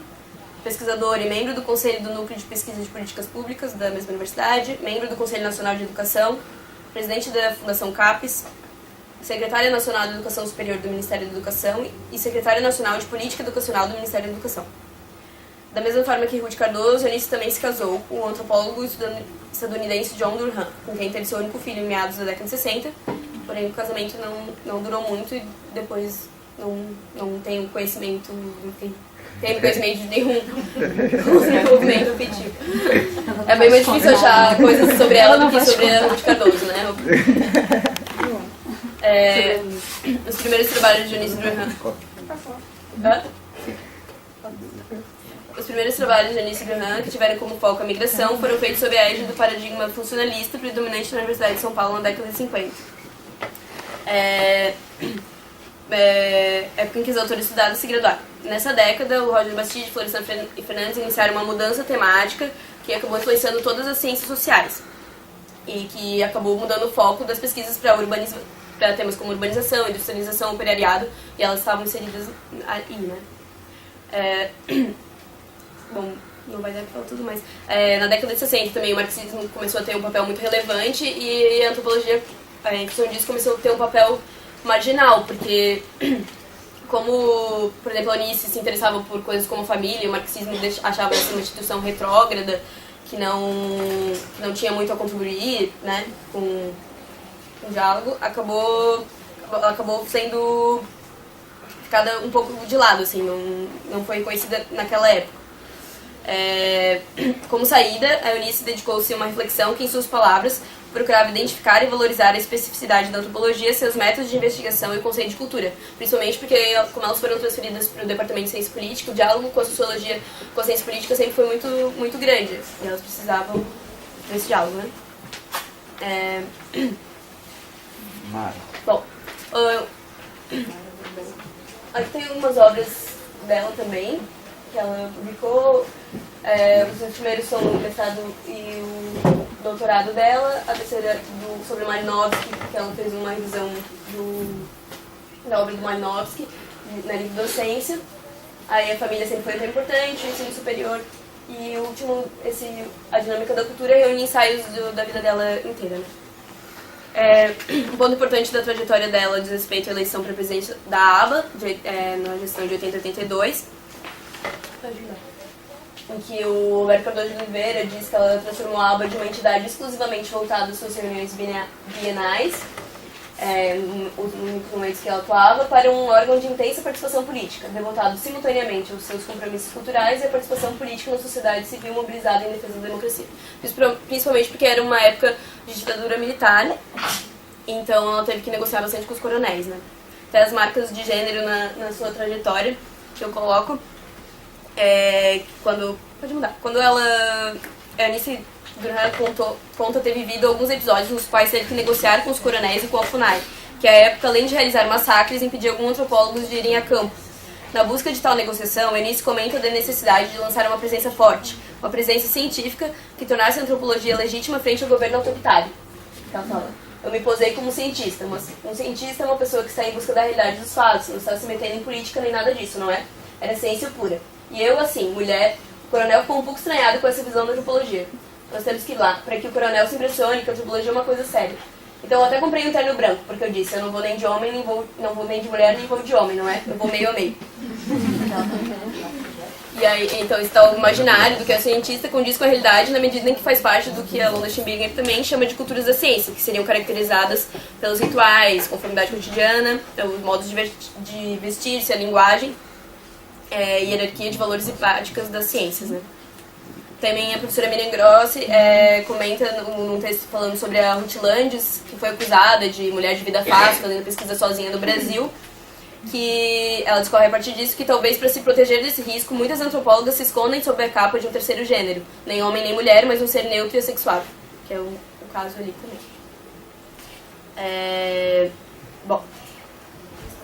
pesquisadora e membro do Conselho do Núcleo de Pesquisa de Políticas Públicas da mesma universidade, membro do Conselho Nacional de Educação, presidente da Fundação CAPES, secretária nacional de Educação Superior do Ministério da Educação e secretária nacional de Política Educacional do Ministério da Educação. Da mesma forma que Ruth Cardoso, Eunice também se casou com o antropólogo estadunidense John Durham, com quem teve seu único filho em meados da década de 60, porém o casamento não durou muito e depois não tenho conhecimento, de nenhum desenvolvimento afetivo. É bem mais difícil achar coisas sobre ela do que sobre a Ruth Cardoso, né? Os primeiros trabalhos de Eunice Durham. Os primeiros trabalhos de Eunice Durham, que tiveram como foco a migração, foram feitos sob a égide do paradigma funcionalista predominante na Universidade de São Paulo na década de 50. Época em que os autores estudados se graduaram. Nessa década, o Roger Bastide, Florestan e Fernandes iniciaram uma mudança temática que acabou influenciando todas as ciências sociais e que acabou mudando o foco das pesquisas para temas como urbanização, industrialização, operariado, e elas estavam inseridas aí, né? Bom, não vai dar pra falar tudo mais. Na década de 60 também o marxismo começou a ter um papel muito relevante e a antropologia, em função disso, começou a ter um papel marginal, porque como, por exemplo, a Eunice se interessava por coisas como família, o marxismo achava essa uma instituição retrógrada, que não tinha muito a contribuir, né, com o diálogo, acabou sendo ficada um pouco de lado, assim, não foi conhecida naquela época. Como saída, a Eunice dedicou-se a uma reflexão que, em suas palavras, procurava identificar e valorizar a especificidade da antropologia, seus métodos de investigação e o conceito de cultura. Principalmente porque, como elas foram transferidas para o Departamento de Ciência Política, o diálogo com a sociologia, com a ciência política sempre foi muito, muito grande. E elas precisavam desse diálogo, né? Bom, aqui tem algumas obras dela também, que ela publicou. Os primeiros são o mestrado e o doutorado dela, a terceira sobre Malinowski, que ela fez uma revisão da obra do Malinowski na livre docência. Aí a família sempre foi muito importante, o ensino superior. E o último, a dinâmica da cultura, reúne ensaios da vida dela inteira, né? Um ponto importante da trajetória dela diz respeito à eleição para presidente da ABA, na gestão de 80-82. Em que o Roberto Cardoso de Oliveira diz que ela transformou a ABA de uma entidade exclusivamente voltada às suas reuniões bienais, os únicos momentos que ela atuava, para um órgão de intensa participação política, devotado simultaneamente aos seus compromissos culturais e à participação política na sociedade civil mobilizada em defesa da democracia. Principalmente porque era uma época de ditadura militar, então ela teve que negociar bastante com os coronéis, né? Até as marcas de gênero na sua trajetória, que eu coloco, quando a Eunice Durham conta ter vivido alguns episódios nos quais teve que negociar com os coronéis e com a FUNAI, que à época, além de realizar massacres, impedia alguns antropólogos de irem a campo. Na busca de tal negociação, Eunice comenta da necessidade de lançar uma presença forte, uma presença científica que tornasse a antropologia legítima frente ao governo autoritário. Ela fala. Eu me posei como cientista. Um cientista é uma pessoa que está em busca da realidade dos fatos, não está se metendo em política nem nada disso, não é? Era ciência pura. E eu, assim, mulher, o coronel ficou um pouco estranhado com essa visão da antropologia. Nós temos que ir lá, para que o coronel se impressione que a antropologia é uma coisa séria. Então eu até comprei um terno branco, porque eu disse, eu não vou nem de homem, não vou nem de mulher, nem vou de homem, não é? Eu vou meio a meio. E aí, então, esse tal imaginário do que é cientista condiz com a realidade na medida em que faz parte do que a Lola Schimbinger também chama de culturas da ciência, que seriam caracterizadas pelos rituais, conformidade cotidiana, pelos modos de vestir-se, a linguagem, hierarquia de valores e práticas das ciências, né? Também a professora Miriam Grossi comenta num texto falando sobre a Ruth Landes, que foi acusada de mulher de vida fácil, fazendo pesquisa sozinha no Brasil, que ela discorre a partir disso que talvez para se proteger desse risco, muitas antropólogas se escondem sob a capa de um terceiro gênero, nem homem nem mulher, mas um ser neutro e assexuado, que é o caso ali também. Bom,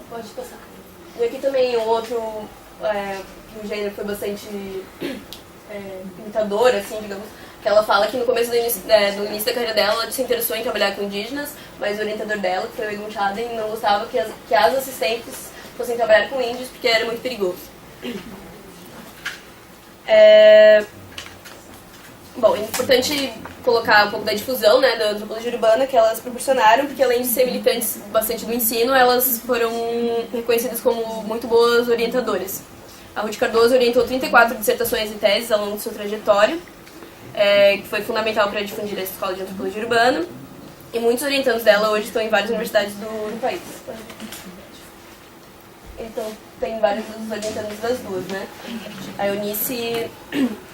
pode passar. E aqui também um outro, que o gênero foi bastante imitador, assim, digamos, que ela fala que no começo do início da carreira dela, ela se interessou em trabalhar com indígenas, mas o orientador dela, que foi o Egon Schaden, não gostava que as assistentes fossem trabalhar com índios, porque era muito perigoso. Bom, é importante colocar um pouco da difusão, né, da antropologia urbana que elas proporcionaram, porque além de ser militantes bastante do ensino, elas foram reconhecidas como muito boas orientadoras. A Ruth Cardoso orientou 34 dissertações e teses ao longo de sua trajetória, que foi fundamental para difundir a escola de antropologia urbana, e muitos orientandos dela hoje estão em várias universidades do país. Então, tem vários dos orientandos das duas, né? A Eunice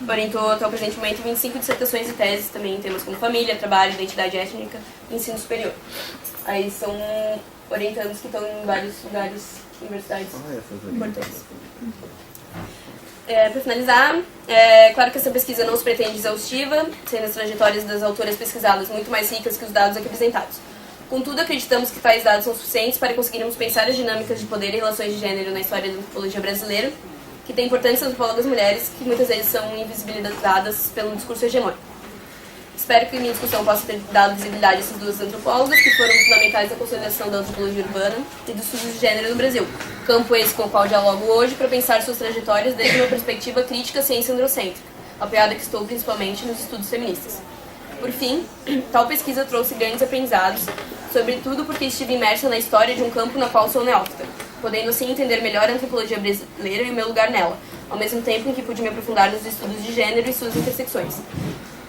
orientou até o presente momento 25 dissertações e teses também em temas como família, trabalho, identidade étnica e ensino superior. Aí são orientandos que estão em vários lugares, universidades importantes. Para finalizar, é claro que essa pesquisa não se pretende exaustiva, sendo as trajetórias das autoras pesquisadas muito mais ricas que os dados aqui apresentados. Contudo, acreditamos que tais dados são suficientes para conseguirmos pensar as dinâmicas de poder e relações de gênero na história da antropologia brasileira, que tem importantes antropólogas mulheres que muitas vezes são invisibilizadas pelo discurso hegemônico. Espero que minha discussão possa ter dado visibilidade a essas duas antropólogas, que foram fundamentais na consolidação da antropologia urbana e dos estudos de gênero no Brasil, campo esse com o qual dialogo hoje para pensar suas trajetórias desde uma perspectiva crítica ciência androcêntrica, apoiada que estou principalmente nos estudos feministas. Por fim, tal pesquisa trouxe grandes aprendizados, sobretudo porque estive imersa na história de um campo na qual sou neófita, podendo assim entender melhor a antropologia brasileira e o meu lugar nela, ao mesmo tempo em que pude me aprofundar nos estudos de gênero e suas intersecções.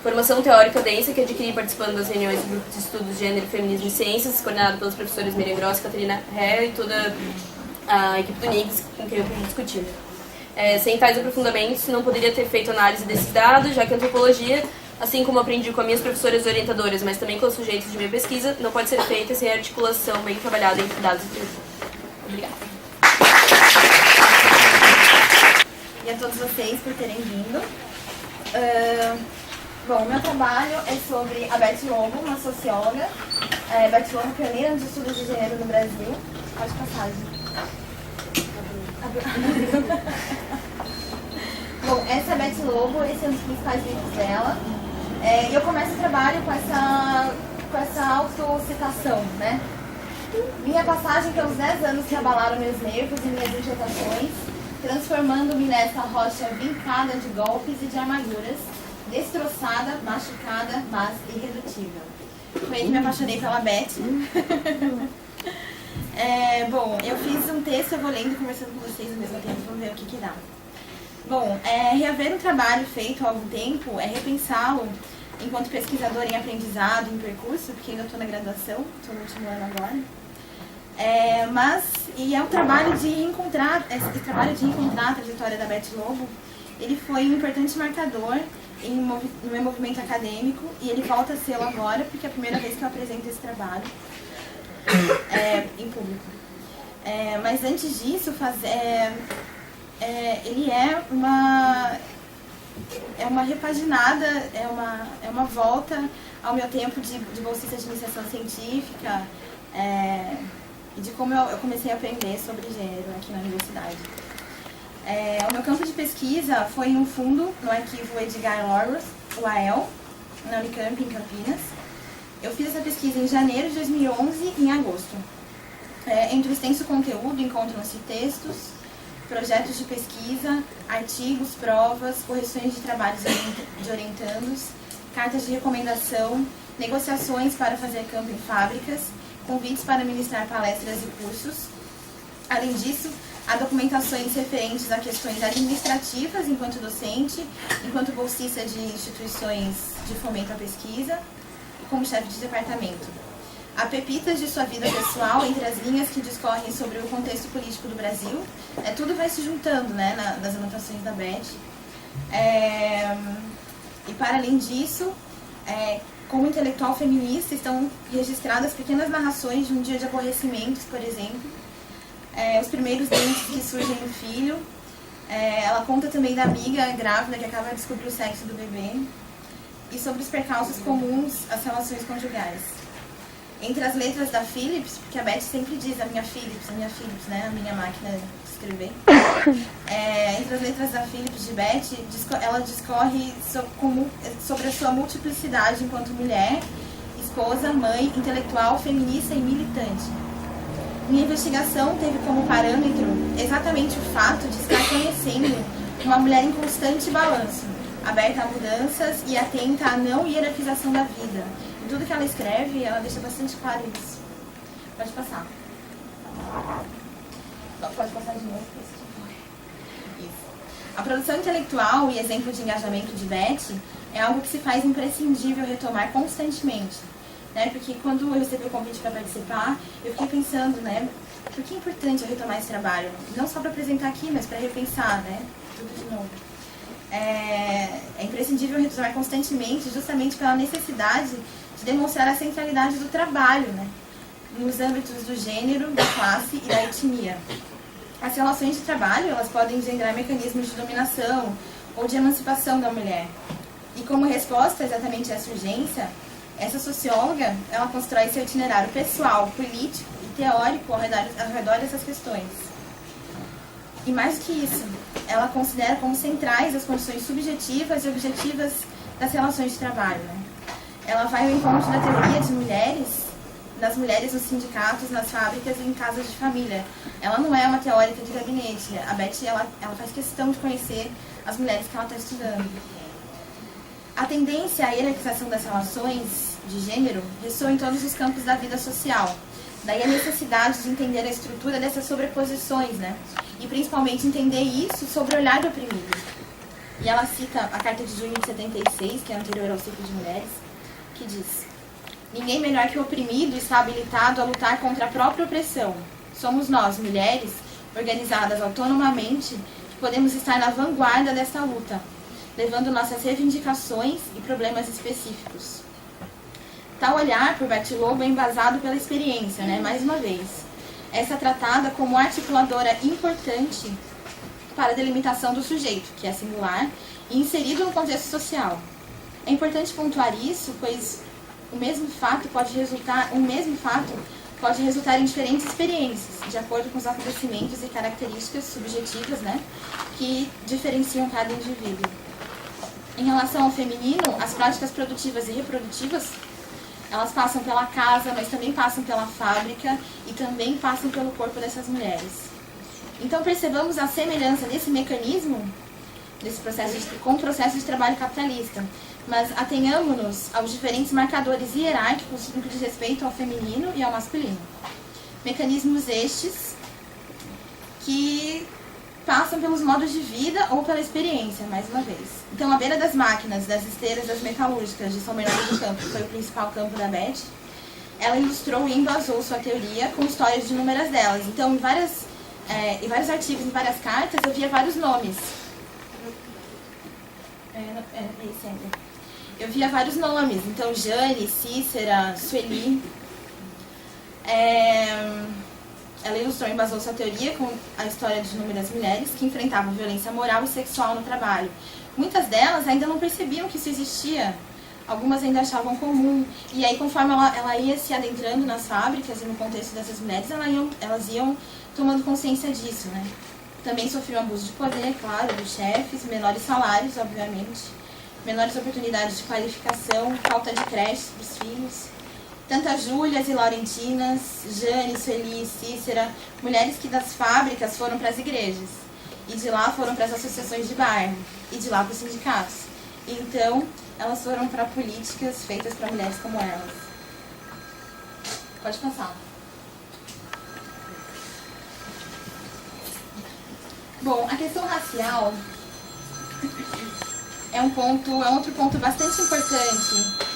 Formação teórica densa que adquiri participando das reuniões do Grupo de Estudos de Gênero, Feminismo e Ciências, coordenado pelas professoras Miriam Grossi, Catarina Ré e toda a equipe do NIGS com quem eu pude discutir. Sem tais aprofundamentos, não poderia ter feito análise desses dados, já que a antropologia, assim como aprendi com as minhas professoras orientadoras, mas também com os sujeitos de minha pesquisa, não pode ser feita sem articulação bem trabalhada entre dados e teoria. Obrigada. E a todos vocês por terem vindo. Bom, meu trabalho é sobre a Beth Lobo, uma socióloga. Beth Lobo, pioneira nos estudos de gênero no Brasil. Pode passar, gente. Bom, essa é a Beth Lobo, esse é um dos principais livros dela. E eu começo o trabalho com essa autocitação, né? Minha passagem pelos 10 anos que abalaram meus nervos e minhas inquietações, transformando-me nessa rocha vincada de golpes e de armaduras, destroçada, machucada, mas irredutível. Foi aí que me apaixonei pela Beth. Bom, eu fiz um texto, eu vou lendo e conversando com vocês ao mesmo tempo, vamos ver o que dá. Bom, reaver um trabalho feito há algum tempo é repensá-lo enquanto pesquisadora em aprendizado, em percurso, porque ainda estou na graduação, estou no último ano agora. É um trabalho de reencontrar, esse trabalho de reencontrar a trajetória da Beth Lobo, ele foi um importante marcador no meu movimento acadêmico e ele volta a ser agora, porque é a primeira vez que eu apresento esse trabalho em público. Mas antes disso, ele é uma repaginada, é uma volta ao meu tempo de bolsista de iniciação científica e de como eu comecei a aprender sobre gênero aqui na universidade. O meu campo de pesquisa foi em um fundo no arquivo Edgar Lawrence, o AEL, na Unicamp, em Campinas. Eu fiz essa pesquisa em janeiro de 2011 e em agosto. Entre o extenso conteúdo encontram-se textos, projetos de pesquisa, artigos, provas, correções de trabalhos de orientandos, cartas de recomendação, negociações para fazer campo em fábricas, convites para ministrar palestras e cursos. Além disso, há documentações referentes a questões administrativas enquanto docente, enquanto bolsista de instituições de fomento à pesquisa e como chefe de departamento. Há pepitas de sua vida pessoal entre as linhas que discorrem sobre o contexto político do Brasil. Tudo vai se juntando, né, nas anotações da Beth. E para além disso, como intelectual feminista, estão registradas pequenas narrações de um dia de aborrecimentos, por exemplo. Os primeiros dentes que surgem no filho. Ela conta também da amiga grávida que acaba de descobrir o sexo do bebê. E sobre os percalços comuns às relações conjugais. Entre as letras da Philips, porque a Beth sempre diz a minha Philips, né, a minha máquina de escrever. Entre as letras da Philips de Beth, ela discorre sobre a sua multiplicidade enquanto mulher, esposa, mãe, intelectual, feminista e militante. Minha investigação teve como parâmetro exatamente o fato de estar conhecendo uma mulher em constante balanço, aberta a mudanças e atenta à não hierarquização da vida. Em tudo que ela escreve, ela deixa bastante claro isso. Pode passar. Pode passar de novo. Isso. A produção intelectual e exemplo de engajamento de Beth é algo que se faz imprescindível retomar constantemente. Né? Porque quando eu recebi o convite para participar, eu fiquei pensando, né, por que é importante eu retomar esse trabalho? Não só para apresentar aqui, mas para repensar, né, tudo de novo. É imprescindível retomar constantemente, justamente pela necessidade de demonstrar a centralidade do trabalho, né, nos âmbitos do gênero, da classe e da etnia. As relações de trabalho, elas podem engendrar mecanismos de dominação ou de emancipação da mulher. E como resposta exatamente a essa urgência, essa socióloga, ela constrói seu itinerário pessoal, político e teórico ao redor dessas questões. E mais do que isso, ela considera como centrais as condições subjetivas e objetivas das relações de trabalho. Né? Ela vai ao encontro da teoria de mulheres, das mulheres nos sindicatos, nas fábricas e em casas de família. Ela não é uma teórica de gabinete. A Beth, ela faz questão de conhecer as mulheres que ela está estudando. A tendência à hierarquização das relações de gênero ressoa em todos os campos da vida social. Daí a necessidade de entender a estrutura dessas sobreposições, né? E principalmente entender isso sobre o olhar do oprimido. E ela cita a Carta de Junho de 76, que é anterior ao Ciclo de Mulheres, que diz: ninguém melhor que o oprimido está habilitado a lutar contra a própria opressão. Somos nós, mulheres, organizadas autonomamente, que podemos estar na vanguarda dessa luta, levando nossas reivindicações e problemas específicos. Tal olhar por Beth Lobo é embasado pela experiência, né? Mais uma vez. Essa é tratada como articuladora importante para a delimitação do sujeito, que é singular, e inserido no contexto social. É importante pontuar isso, pois um mesmo fato pode resultar em diferentes experiências, de acordo com os acontecimentos e características subjetivas, né? Que diferenciam cada indivíduo. Em relação ao feminino, as práticas produtivas e reprodutivas, elas passam pela casa, mas também passam pela fábrica e também passam pelo corpo dessas mulheres. Então percebamos a semelhança desse mecanismo com o processo de trabalho capitalista, mas atenhamos-nos aos diferentes marcadores hierárquicos no que diz respeito ao feminino e ao masculino. Mecanismos estes que passam pelos modos de vida ou pela experiência, mais uma vez. Então, à beira das máquinas, das esteiras, das metalúrgicas de São Bernardo do Campo, que foi o principal campo da Beth, ela ilustrou e embasou sua teoria com histórias de inúmeras delas. Então, em vários artigos, em várias cartas, eu via vários nomes. Eu via vários nomes. Então, Jane, Cícera, Sueli. Ela ilustrou e embasou sua teoria com a história de inúmeras mulheres que enfrentavam violência moral e sexual no trabalho. Muitas delas ainda não percebiam que isso existia. Algumas ainda achavam comum. E aí, conforme ela ia se adentrando nas fábricas e no contexto dessas mulheres, elas iam tomando consciência disso, né? Também sofriam abuso de poder, claro, dos chefes, menores salários, obviamente, menores oportunidades de qualificação, falta de creche para os filhos. Tantas Júlias e Laurentinas, Jane, Sueli, Cícera, mulheres que das fábricas foram para as igrejas. E de lá foram para as associações de bairro. E de lá para os sindicatos. Então, elas foram para políticas feitas para mulheres como elas. Pode passar. Bom, a questão racial é outro ponto bastante importante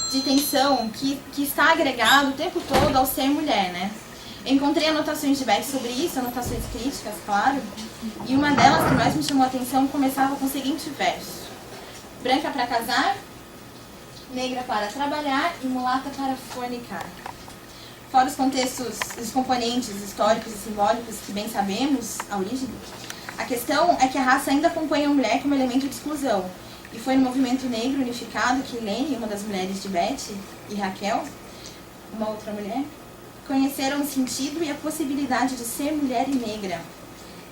de tensão que está agregado o tempo todo ao ser mulher, né? Eu encontrei anotações de Beth sobre isso, anotações críticas, claro, e uma delas que mais me chamou a atenção começava com o seguinte verso: branca para casar, negra para trabalhar e mulata para fornicar. Fora os contextos, os componentes históricos e simbólicos que bem sabemos, a origem, a questão é que a raça ainda acompanha a mulher como elemento de exclusão. E foi no movimento negro unificado que Lene, uma das mulheres de Beth, e Raquel, uma outra mulher, conheceram o sentido e a possibilidade de ser mulher e negra.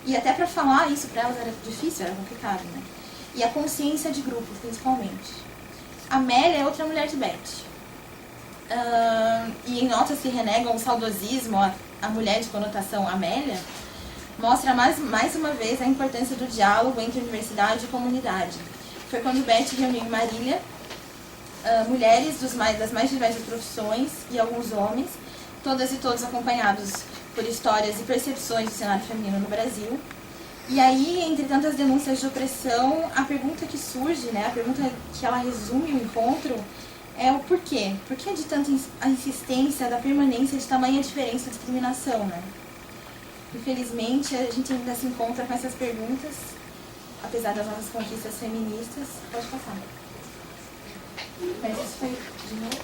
E até para falar isso para elas era difícil, era complicado, né? E a consciência de grupo, principalmente. Amélia é outra mulher de Beth. E em notas que renegam o saudosismo, a mulher de conotação Amélia, mostra mais uma vez a importância do diálogo entre universidade e comunidade. Foi quando Beth reuniu em Marília mulheres das mais diversas profissões e alguns homens, todas e todos acompanhados por histórias e percepções do cenário feminino no Brasil. E aí, entre tantas denúncias de opressão, a pergunta que surge, né, a pergunta que ela resume o encontro, é o porquê. Por que de tanta a insistência da permanência de tamanha diferença e discriminação, né? Infelizmente, a gente ainda se encontra com essas perguntas, apesar das nossas conquistas feministas. Pode passar. Mas isso foi, de novo,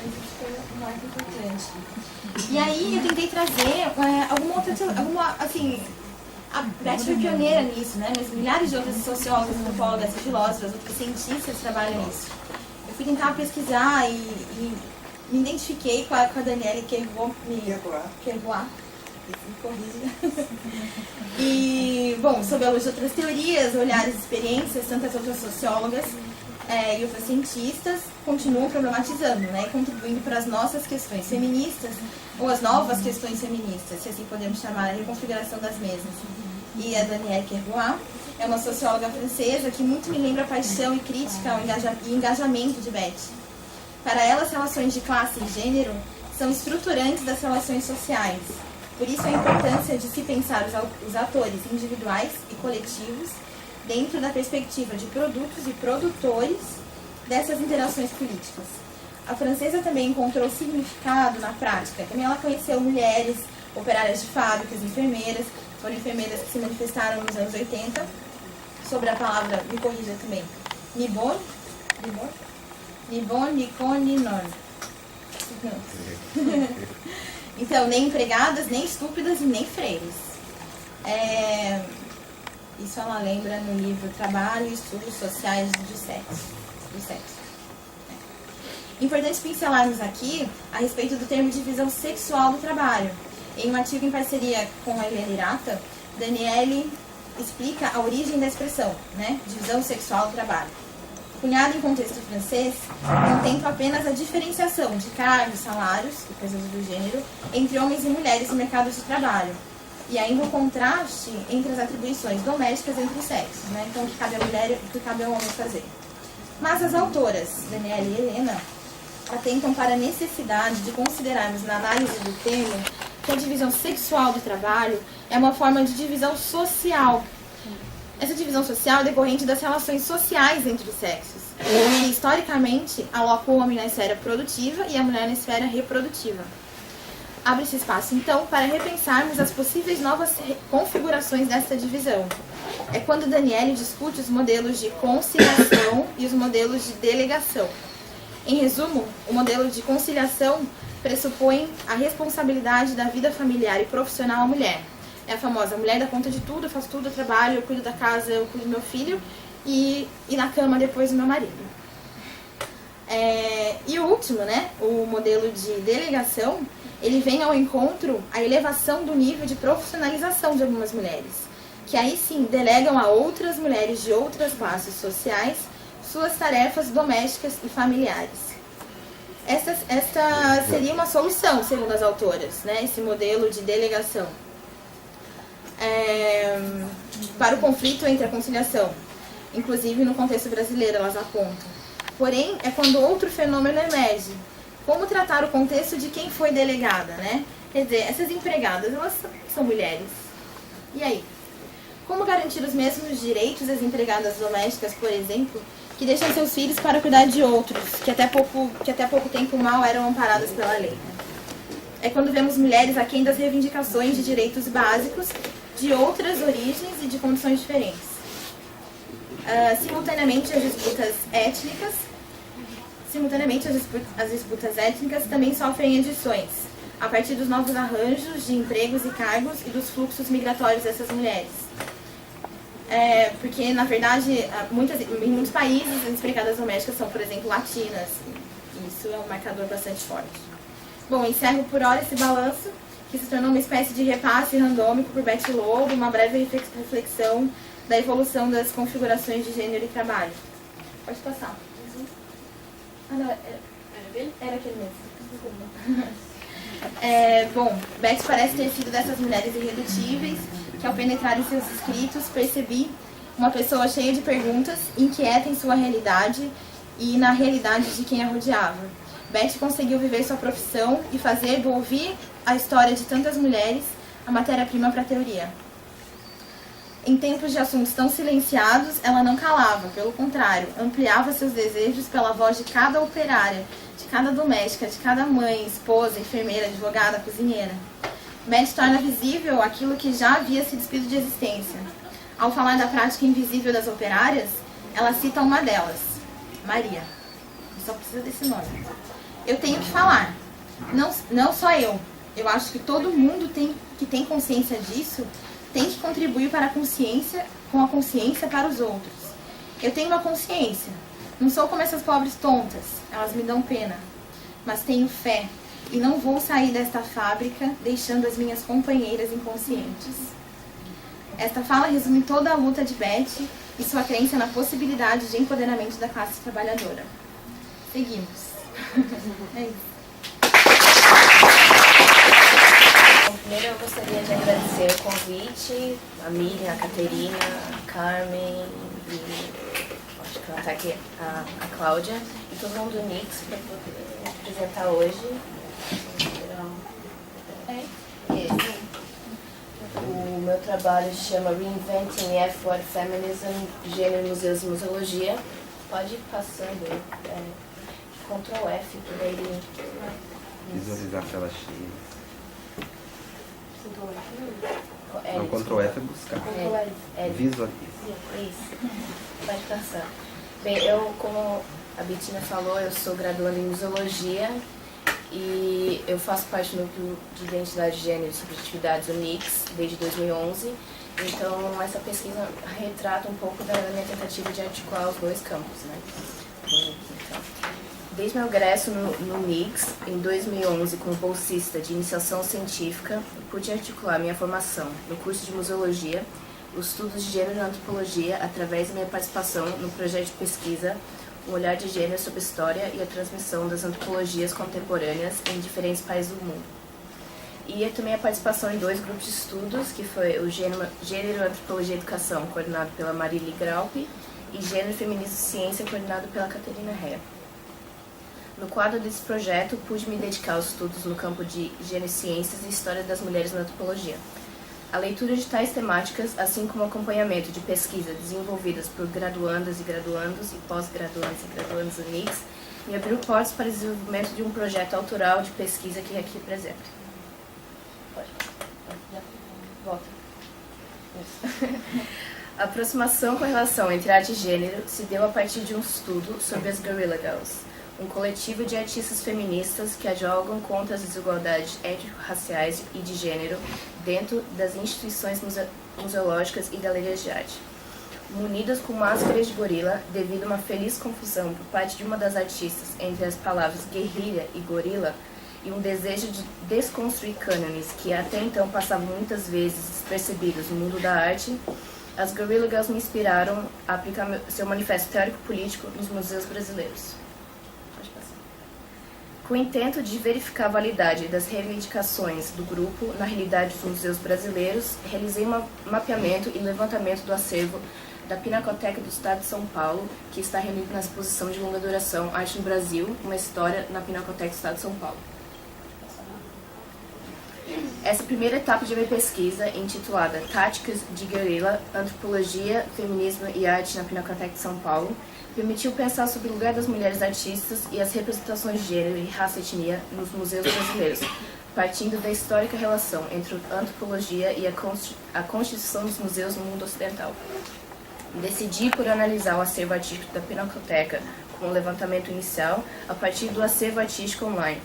isso foi um marco importante. E aí, eu tentei trazer a Beth foi pioneira nisso, né? Mas milhares de outras sociólogas, antropólogas, filósofas, outros cientistas trabalham nisso. Eu fui tentar pesquisar e me identifiquei com a Danielle Kervois, me corrija. E, bom, sob a luz de outras teorias, olhares e experiências, tantas outras sociólogas e outras cientistas continuam problematizando, né? E contribuindo para as nossas questões feministas, ou as novas questões feministas, se assim podemos chamar, a reconfiguração das mesmas. E a Danielle Kervois é uma socióloga francesa que muito me lembra a paixão e crítica e engajamento de Beth. Para ela, as relações de classe e gênero são estruturantes das relações sociais. Por isso, a importância de se pensar os atores individuais e coletivos dentro da perspectiva de produtos e produtores dessas interações políticas. A francesa também encontrou significado na prática. Também ela conheceu mulheres, operárias de fábricas, enfermeiras, foram enfermeiras que se manifestaram nos anos 80, sobre a palavra, me corrija também, Nibon, Nicon, Ninon. Então, nem empregadas, nem estúpidas e nem freiras. Isso ela lembra no livro Trabalho e Estudos Sociais do Sexo. Importante pincelarmos aqui a respeito do termo divisão sexual do trabalho. Em um artigo em parceria com a Helena Irata, Danielle explica a origem da expressão, né? Divisão sexual do trabalho. Cunhado em contexto francês, contempla apenas a diferenciação de cargos, salários e coisas do gênero entre homens e mulheres no mercado de trabalho. E ainda o contraste entre as atribuições domésticas entre os sexos, né? Então, o que cabe à mulher e o que cabe ao homem fazer. Mas as autoras, Danielle e Helena, atentam para a necessidade de considerarmos na análise do termo que a divisão sexual do trabalho é uma forma de divisão social. Essa divisão social é decorrente das relações sociais entre os sexos, que historicamente aloca o homem na esfera produtiva e a mulher na esfera reprodutiva. Abre-se espaço, então, para repensarmos as possíveis novas configurações desta divisão. É quando Danielle discute os modelos de conciliação e os modelos de delegação. Em resumo, o modelo de conciliação pressupõe a responsabilidade da vida familiar e profissional à mulher. É a famosa mulher dá conta de tudo, eu faço tudo, eu trabalho, eu cuido da casa, eu cuido do meu filho e na cama depois do meu marido. E o último, né, o modelo de delegação, ele vem ao encontro a elevação do nível de profissionalização de algumas mulheres, que aí sim delegam a outras mulheres de outras classes sociais suas tarefas domésticas e familiares. Esta seria uma solução, segundo as autoras, né? Esse modelo de delegação para o conflito entre a conciliação. Inclusive, no contexto brasileiro, elas apontam. Porém, é quando outro fenômeno emerge. Como tratar o contexto de quem foi delegada, né? Quer dizer, essas empregadas, elas são mulheres. E aí? Como garantir os mesmos direitos às empregadas domésticas, por exemplo, que deixam seus filhos para cuidar de outros, que até pouco tempo mal eram amparadas pela lei? É quando vemos mulheres aquém das reivindicações de direitos básicos de outras origens e de condições diferentes. Simultaneamente, as disputas étnicas também sofrem edições, a partir dos novos arranjos de empregos e cargos e dos fluxos migratórios dessas mulheres. Porque, na verdade, em muitos países, as empregadas domésticas são, por exemplo, latinas. Isso é um marcador bastante forte. Bom, encerro por hora esse balanço, que se tornou uma espécie de repasse randômico por Betty Lobo, uma breve reflexão da evolução das configurações de gênero e trabalho. Pode passar. Ah, não, era aquele mesmo. Bom, Betty parece ter sido dessas mulheres irredutíveis, que ao penetrar em seus escritos percebi uma pessoa cheia de perguntas, inquieta em sua realidade e na realidade de quem a rodeava. Betty conseguiu viver sua profissão e fazer do ouvir a história de tantas mulheres a matéria-prima para a teoria. Em tempos de assuntos tão silenciados, ela não calava, pelo contrário, ampliava seus desejos pela voz de cada operária, de cada doméstica, de cada mãe, esposa, enfermeira, advogada, cozinheira. Betty torna visível aquilo que já havia se despido de existência. Ao falar da prática invisível das operárias, ela cita uma delas, Maria. Só precisa desse nome. Eu tenho que falar. Não só eu. Eu acho que todo mundo que tem consciência disso tem que contribuir para com a consciência para os outros. Eu tenho uma consciência. Não sou como essas pobres tontas. Elas me dão pena. Mas tenho fé. E não vou sair desta fábrica deixando as minhas companheiras inconscientes. Esta fala resume toda a luta de Betty e sua crença na possibilidade de empoderamento da classe trabalhadora. Seguimos. É isso. Bom, primeiro eu gostaria de agradecer o convite, a Miriam, a Caterina, a Carmen e acho que ela está aqui, a Cláudia e todo mundo do Nix para poder apresentar hoje. O meu trabalho se chama Reinventing F-Word Feminism, Gênero, Museus e Museologia. Pode ir passando, Ctrl F, que daí ele... Visualizar a tela cheia. Não, Ctrl F é buscar. Visualiza. Isso. Pode passar. Bem, eu, como a Bettina falou, eu sou graduanda em Museologia e eu faço parte do Núcleo de Identidade de Gênero e Subjetividades, o NIX, desde 2011. Então, essa pesquisa retrata um pouco da minha tentativa de articular os dois campos, né? Então, desde meu ingresso no NIX, em 2011, como bolsista de iniciação científica, pude articular minha formação no curso de Museologia, os estudos de gênero na antropologia, através da minha participação no projeto de pesquisa O Olhar de Gênero sobre a História e a Transmissão das Antropologias Contemporâneas em Diferentes Países do Mundo. E também a participação em 2 grupos de estudos, que foi o Gênero, Antropologia e Educação, coordenado pela Marili Graupe, e Gênero, Feminismo e Ciência, coordenado pela Caterina Rea. No quadro desse projeto, pude me dedicar aos estudos no campo de gênero e ciências e história das mulheres na antropologia. A leitura de tais temáticas, assim como o acompanhamento de pesquisas desenvolvidas por graduandas e graduandos e pós-graduandos e graduandos do NIX, me abriu portas para o desenvolvimento de um projeto autoral de pesquisa que aqui apresento. Pode. Volta. Isso. A aproximação com a relação entre arte e gênero se deu a partir de um estudo sobre as Guerrilla Girls, um coletivo de artistas feministas que advogam contra as desigualdades étnico-raciais e de gênero dentro das instituições museológicas e galerias de arte. Munidas com máscaras de gorila, devido a uma feliz confusão por parte de uma das artistas entre as palavras guerrilha e gorila, e um desejo de desconstruir cânones que até então passavam muitas vezes despercebidos no mundo da arte, as Guerrilla Girls me inspiraram a aplicar seu manifesto teórico-político nos museus brasileiros. Com o intento de verificar a validade das reivindicações do grupo na realidade dos museus brasileiros, realizei um mapeamento e levantamento do acervo da Pinacoteca do Estado de São Paulo, que está reunido na exposição de longa duração Arte no Brasil, uma história na Pinacoteca do Estado de São Paulo. Essa primeira etapa de minha pesquisa, intitulada Táticas de Guerrilla, Antropologia, Feminismo e Arte na Pinacoteca de São Paulo, permitiu pensar sobre o lugar das mulheres artistas e as representações de gênero e raça e etnia nos museus brasileiros, partindo da histórica relação entre a antropologia e a constituição dos museus no mundo ocidental. Decidi por analisar o acervo artístico da Pinacoteca com o levantamento inicial a partir do acervo artístico online,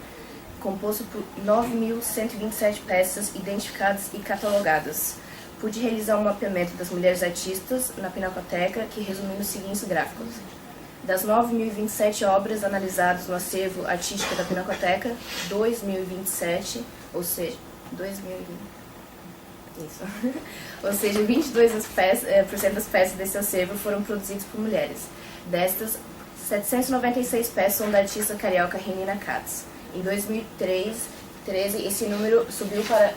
composto por 9.127 peças identificadas e catalogadas. Pude realizar um mapeamento das mulheres artistas na Pinacoteca que resumiu nos seguintes gráficos. Das 9.027 obras analisadas no acervo artístico da Pinacoteca, 2.027, ou seja, 22% das peças desse acervo foram produzidas por mulheres. Destas, 796 peças são da artista carioca Renina Katz. Em 2013, esse número subiu para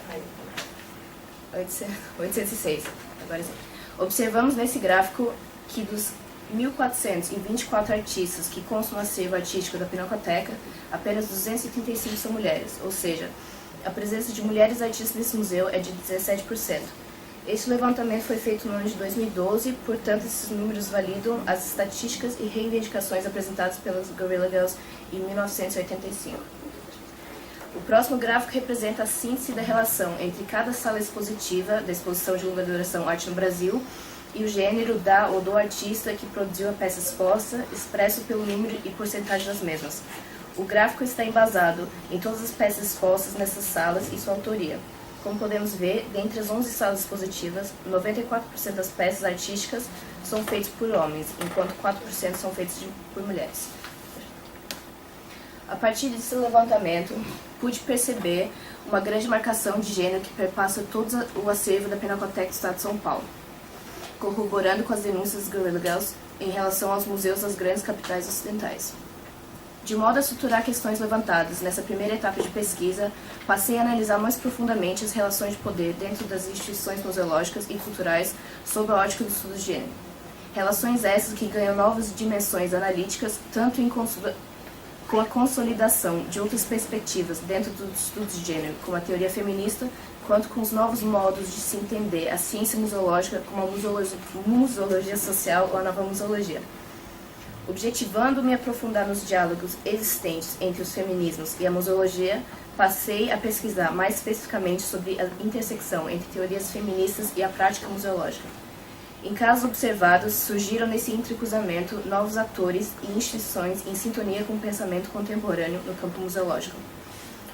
806. Agora sim. Observamos nesse gráfico que dos 1.424 artistas que constam no acervo artístico da Pinacoteca, apenas 235 são mulheres, ou seja, a presença de mulheres artistas nesse museu é de 17%. Este levantamento foi feito no ano de 2012, portanto, esses números validam as estatísticas e reivindicações apresentadas pelas Guerrilla Girls em 1985. O próximo gráfico representa a síntese da relação entre cada sala expositiva da exposição de longa duração Arte no Brasil e o gênero da ou do artista que produziu a peça exposta, expresso pelo número e porcentagem das mesmas. O gráfico está embasado em todas as peças expostas nessas salas e sua autoria. Como podemos ver, dentre as 11 salas expositivas, 94% das peças artísticas são feitas por homens, enquanto 4% são feitas por mulheres. A partir desse levantamento, pude perceber uma grande marcação de gênero que perpassa todo o acervo da Pinacoteca do Estado de São Paulo, corroborando com as denúncias das Guerrilla Girls em relação aos museus das grandes capitais ocidentais. De modo a estruturar questões levantadas nessa primeira etapa de pesquisa, passei a analisar mais profundamente as relações de poder dentro das instituições museológicas e culturais sob a ótica do estudo de gênero. Relações essas que ganham novas dimensões analíticas, tanto com a consolidação de outras perspectivas dentro dos estudos de gênero, como a teoria feminista, quanto com os novos modos de se entender a ciência museológica como a museologia social ou a nova museologia. Objetivando me aprofundar nos diálogos existentes entre os feminismos e a museologia, passei a pesquisar mais especificamente sobre a intersecção entre teorias feministas e a prática museológica. Em casos observados, surgiram nesse entrecruzamento novos atores e instituições em sintonia com o pensamento contemporâneo no campo museológico.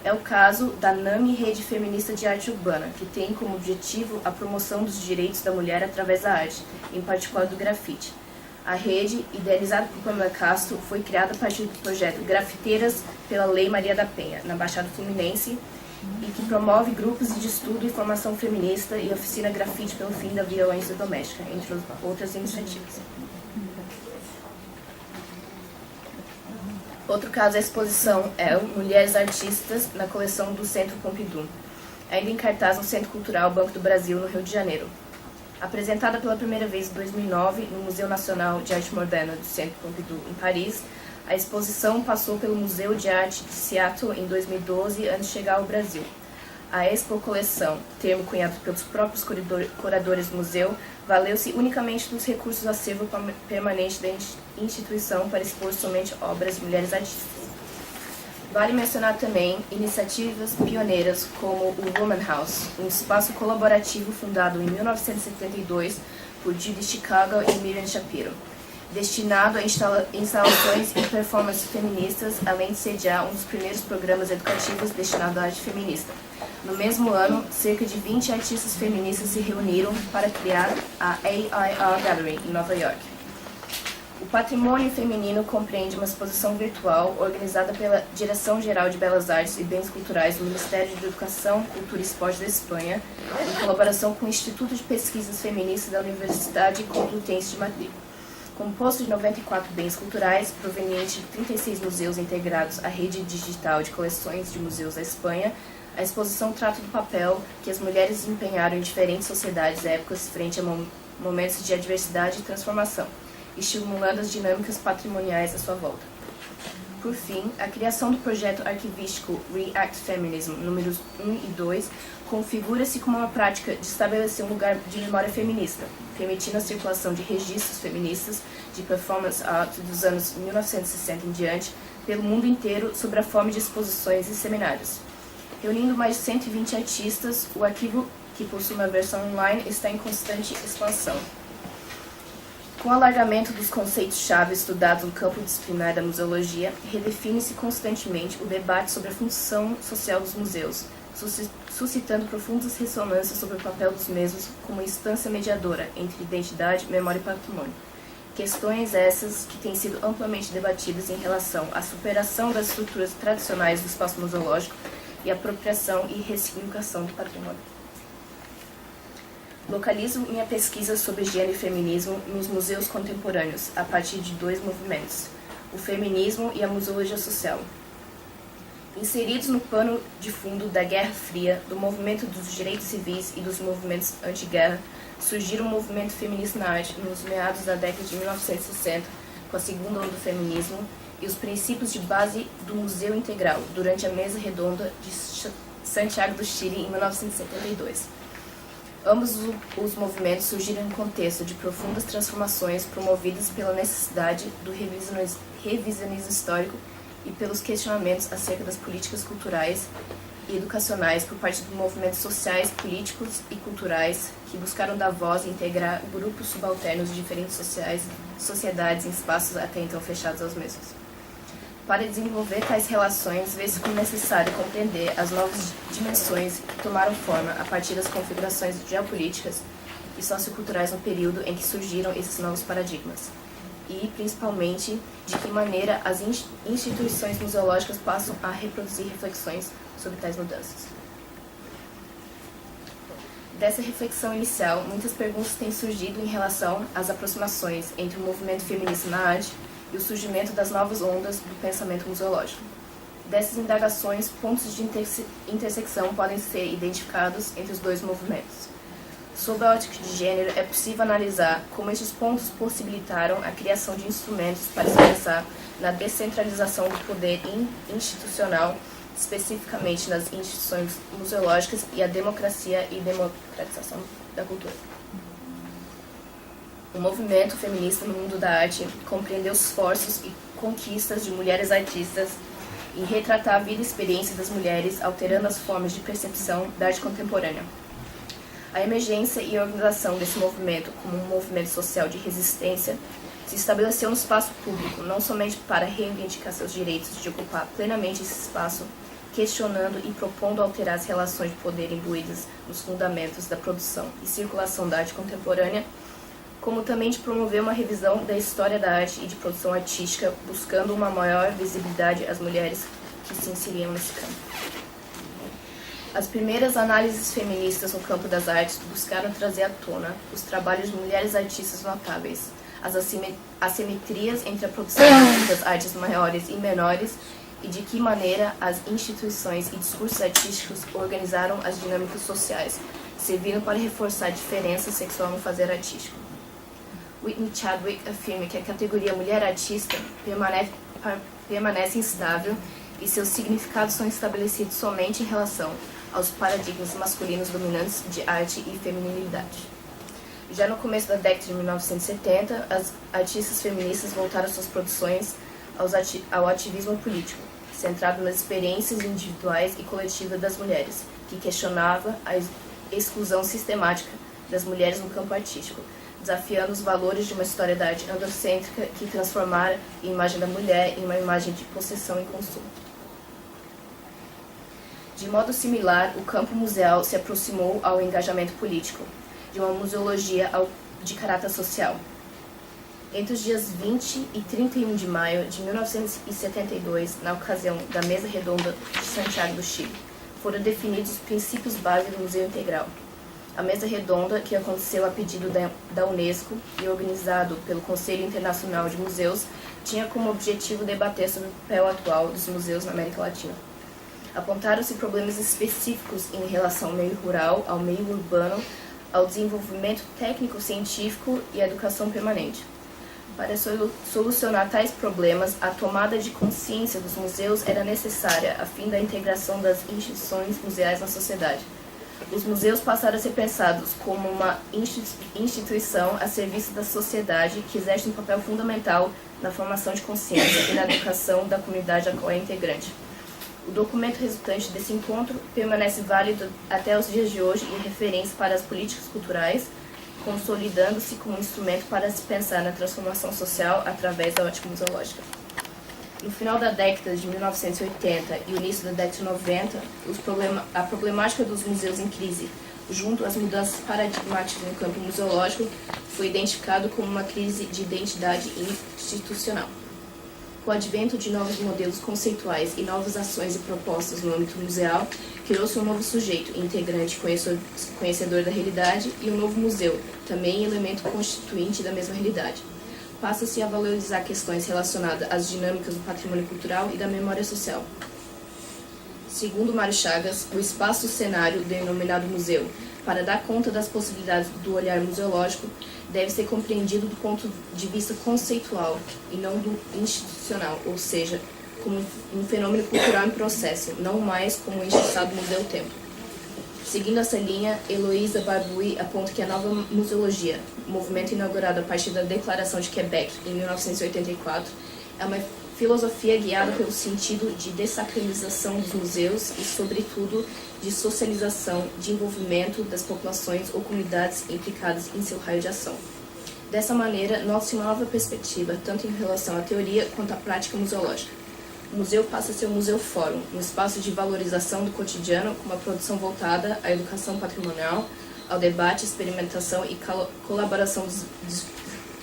É o caso da NAMI Rede Feminista de Arte Urbana, que tem como objetivo a promoção dos direitos da mulher através da arte, em particular do grafite. A rede, idealizada por Pamela Castro, foi criada a partir do projeto Grafiteiras pela Lei Maria da Penha, na Baixada Fluminense, e que promove grupos de estudo e formação feminista e oficina grafite pelo fim da violência doméstica, entre outras iniciativas. Outro caso da exposição é o Mulheres Artistas na coleção do Centro Pompidou, ainda em cartaz no Centro Cultural Banco do Brasil, no Rio de Janeiro. Apresentada pela primeira vez em 2009 no Museu Nacional de Arte Moderna do Centro Pompidou, em Paris, a exposição passou pelo Museu de Arte de Seattle em 2012 antes de chegar ao Brasil. A Expo Coleção, termo cunhado pelos próprios curadores do museu, valeu-se unicamente dos recursos do acervo permanente da instituição para expor somente obras de mulheres artistas. Vale mencionar também iniciativas pioneiras como o Woman House, um espaço colaborativo fundado em 1972 por Judy Chicago e Miriam Shapiro, destinado a instalações e performances feministas, além de sediar um dos primeiros programas educativos destinados à arte feminista. No mesmo ano, cerca de 20 artistas feministas se reuniram para criar a AIR Gallery, em Nova York. O patrimônio feminino compreende uma exposição virtual organizada pela Direção-Geral de Belas Artes e Bens Culturais do Ministério de Educação, Cultura e Esporte da Espanha, em colaboração com o Instituto de Pesquisas Feministas da Universidade Complutense de Madrid. Composto de 94 bens culturais, provenientes de 36 museus integrados à rede digital de coleções de museus da Espanha, a exposição trata do papel que as mulheres desempenharam em diferentes sociedades e épocas frente a momentos de adversidade e transformação, estimulando as dinâmicas patrimoniais à sua volta. Por fim, a criação do projeto arquivístico React Feminism, números 1 e 2, configura-se como uma prática de estabelecer um lugar de memória feminista, permitindo a circulação de registros feministas de performance art dos anos 1960 em diante pelo mundo inteiro sob a forma de exposições e seminários. Reunindo mais de 120 artistas, o arquivo, que possui uma versão online, está em constante expansão. Com o alargamento dos conceitos-chave estudados no campo disciplinar da museologia, redefine-se constantemente o debate sobre a função social dos museus, suscitando profundas ressonâncias sobre o papel dos mesmos como instância mediadora entre identidade, memória e patrimônio. Questões essas que têm sido amplamente debatidas em relação à superação das estruturas tradicionais do espaço museológico e apropriação e ressignificação do patrimônio. Localizo minha pesquisa sobre gênero e feminismo nos museus contemporâneos, a partir de dois movimentos, o feminismo e a museologia social. Inseridos no pano de fundo da Guerra Fria, do movimento dos direitos civis e dos movimentos anti-guerra, surgiu um movimento feminista na arte nos meados da década de 1960, com a segunda onda do feminismo e os princípios de base do Museu Integral, durante a Mesa Redonda de Santiago do Chile, em 1972. Ambos os movimentos surgiram em contexto de profundas transformações promovidas pela necessidade do revisionismo histórico e pelos questionamentos acerca das políticas culturais e educacionais por parte de movimentos sociais, políticos e culturais que buscaram dar voz e integrar grupos subalternos de diferentes sociedades em espaços até então fechados aos mesmos. Para desenvolver tais relações, vê-se como necessário compreender as novas dimensões que tomaram forma a partir das configurações geopolíticas e socioculturais no período em que surgiram esses novos paradigmas, e, principalmente, de que maneira as instituições museológicas passam a reproduzir reflexões sobre tais mudanças. Dessa reflexão inicial, muitas perguntas têm surgido em relação às aproximações entre o movimento feminista na arte e o surgimento das novas ondas do pensamento museológico. Dessas indagações, pontos de intersecção podem ser identificados entre os dois movimentos. Sob a ótica de gênero, é possível analisar como estes pontos possibilitaram a criação de instrumentos para expressar na descentralização do poder institucional, especificamente nas instituições museológicas, e a democracia e democratização da cultura. O movimento feminista no mundo da arte compreendeu os esforços e conquistas de mulheres artistas em retratar a vida e experiência das mulheres, alterando as formas de percepção da arte contemporânea. A emergência e a organização desse movimento como um movimento social de resistência se estabeleceu no espaço público, não somente para reivindicar seus direitos de ocupar plenamente esse espaço, questionando e propondo alterar as relações de poder imbuídas nos fundamentos da produção e circulação da arte contemporânea, como também de promover uma revisão da história da arte e de produção artística, buscando uma maior visibilidade às mulheres que se inseriam nesse campo. As primeiras análises feministas no campo das artes buscaram trazer à tona os trabalhos de mulheres artistas notáveis, as assimetrias entre a produção das artes maiores e menores e de que maneira as instituições e discursos artísticos organizaram as dinâmicas sociais, servindo para reforçar a diferença sexual no fazer artístico. Whitney Chadwick afirma que a categoria mulher artista permanece instável e seus significados são estabelecidos somente em relação aos paradigmas masculinos dominantes de arte e feminilidade. Já no começo da década de 1970, as artistas feministas voltaram suas produções ao ativismo político, centrado nas experiências individuais e coletivas das mulheres, que questionava a exclusão sistemática das mulheres no campo artístico, desafiando os valores de uma história da arte androcêntrica que transformara a imagem da mulher em uma imagem de possessão e consumo. De modo similar, o campo museal se aproximou ao engajamento político, de uma museologia de caráter social. Entre os dias 20 e 31 de maio de 1972, na ocasião da Mesa Redonda de Santiago do Chile, foram definidos os princípios básicos do Museu Integral. A mesa redonda, que aconteceu a pedido da Unesco e organizado pelo Conselho Internacional de Museus, tinha como objetivo debater sobre o papel atual dos museus na América Latina. Apontaram-se problemas específicos em relação ao meio rural, ao meio urbano, ao desenvolvimento técnico-científico e à educação permanente. Para solucionar tais problemas, a tomada de consciência dos museus era necessária a fim da integração das instituições museais na sociedade. Os museus passaram a ser pensados como uma instituição a serviço da sociedade que exerce um papel fundamental na formação de consciência e na educação da comunidade a qual é integrante. O documento resultante desse encontro permanece válido até os dias de hoje e referência para as políticas culturais, consolidando-se como instrumento para se pensar na transformação social através da ótica museológica. No final da década de 1980 e o início da década de 90, a problemática dos museus em crise, junto às mudanças paradigmáticas no campo museológico, foi identificado como uma crise de identidade institucional. Com o advento de novos modelos conceituais e novas ações e propostas no âmbito museal, criou-se um novo sujeito, integrante, conhecedor da realidade, e um novo museu, também elemento constituinte da mesma realidade. Passa-se a valorizar questões relacionadas às dinâmicas do patrimônio cultural e da memória social. Segundo Mário Chagas, o espaço-cenário denominado museu, para dar conta das possibilidades do olhar museológico, deve ser compreendido do ponto de vista conceitual e não do institucional, ou seja, como um fenômeno cultural em processo, não mais como um engessado museu-templo. Seguindo essa linha, Heloísa Barbui aponta que a nova museologia, movimento inaugurado a partir da Declaração de Quebec, em 1984, é uma filosofia guiada pelo sentido de dessacralização dos museus e, sobretudo, de socialização, de envolvimento das populações ou comunidades implicadas em seu raio de ação. Dessa maneira, nota-se uma nova perspectiva, tanto em relação à teoria quanto à prática museológica. O museu passa a ser um museu-fórum, um espaço de valorização do cotidiano com uma produção voltada à educação patrimonial, ao debate, experimentação e colaboração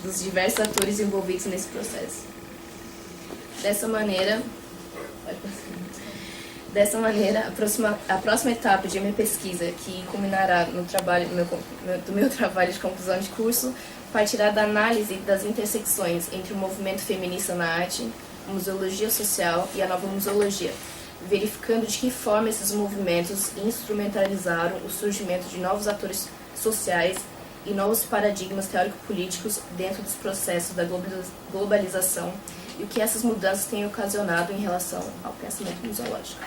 dos diversos atores envolvidos nesse processo. Dessa maneira, a próxima etapa de minha pesquisa, que culminará no trabalho, do meu trabalho de conclusão de curso, partirá da análise das intersecções entre o movimento feminista na arte, a museologia social e a nova museologia, verificando de que forma esses movimentos instrumentalizaram o surgimento de novos atores sociais e novos paradigmas teórico-políticos dentro dos processos da globalização e o que essas mudanças têm ocasionado em relação ao pensamento museológico.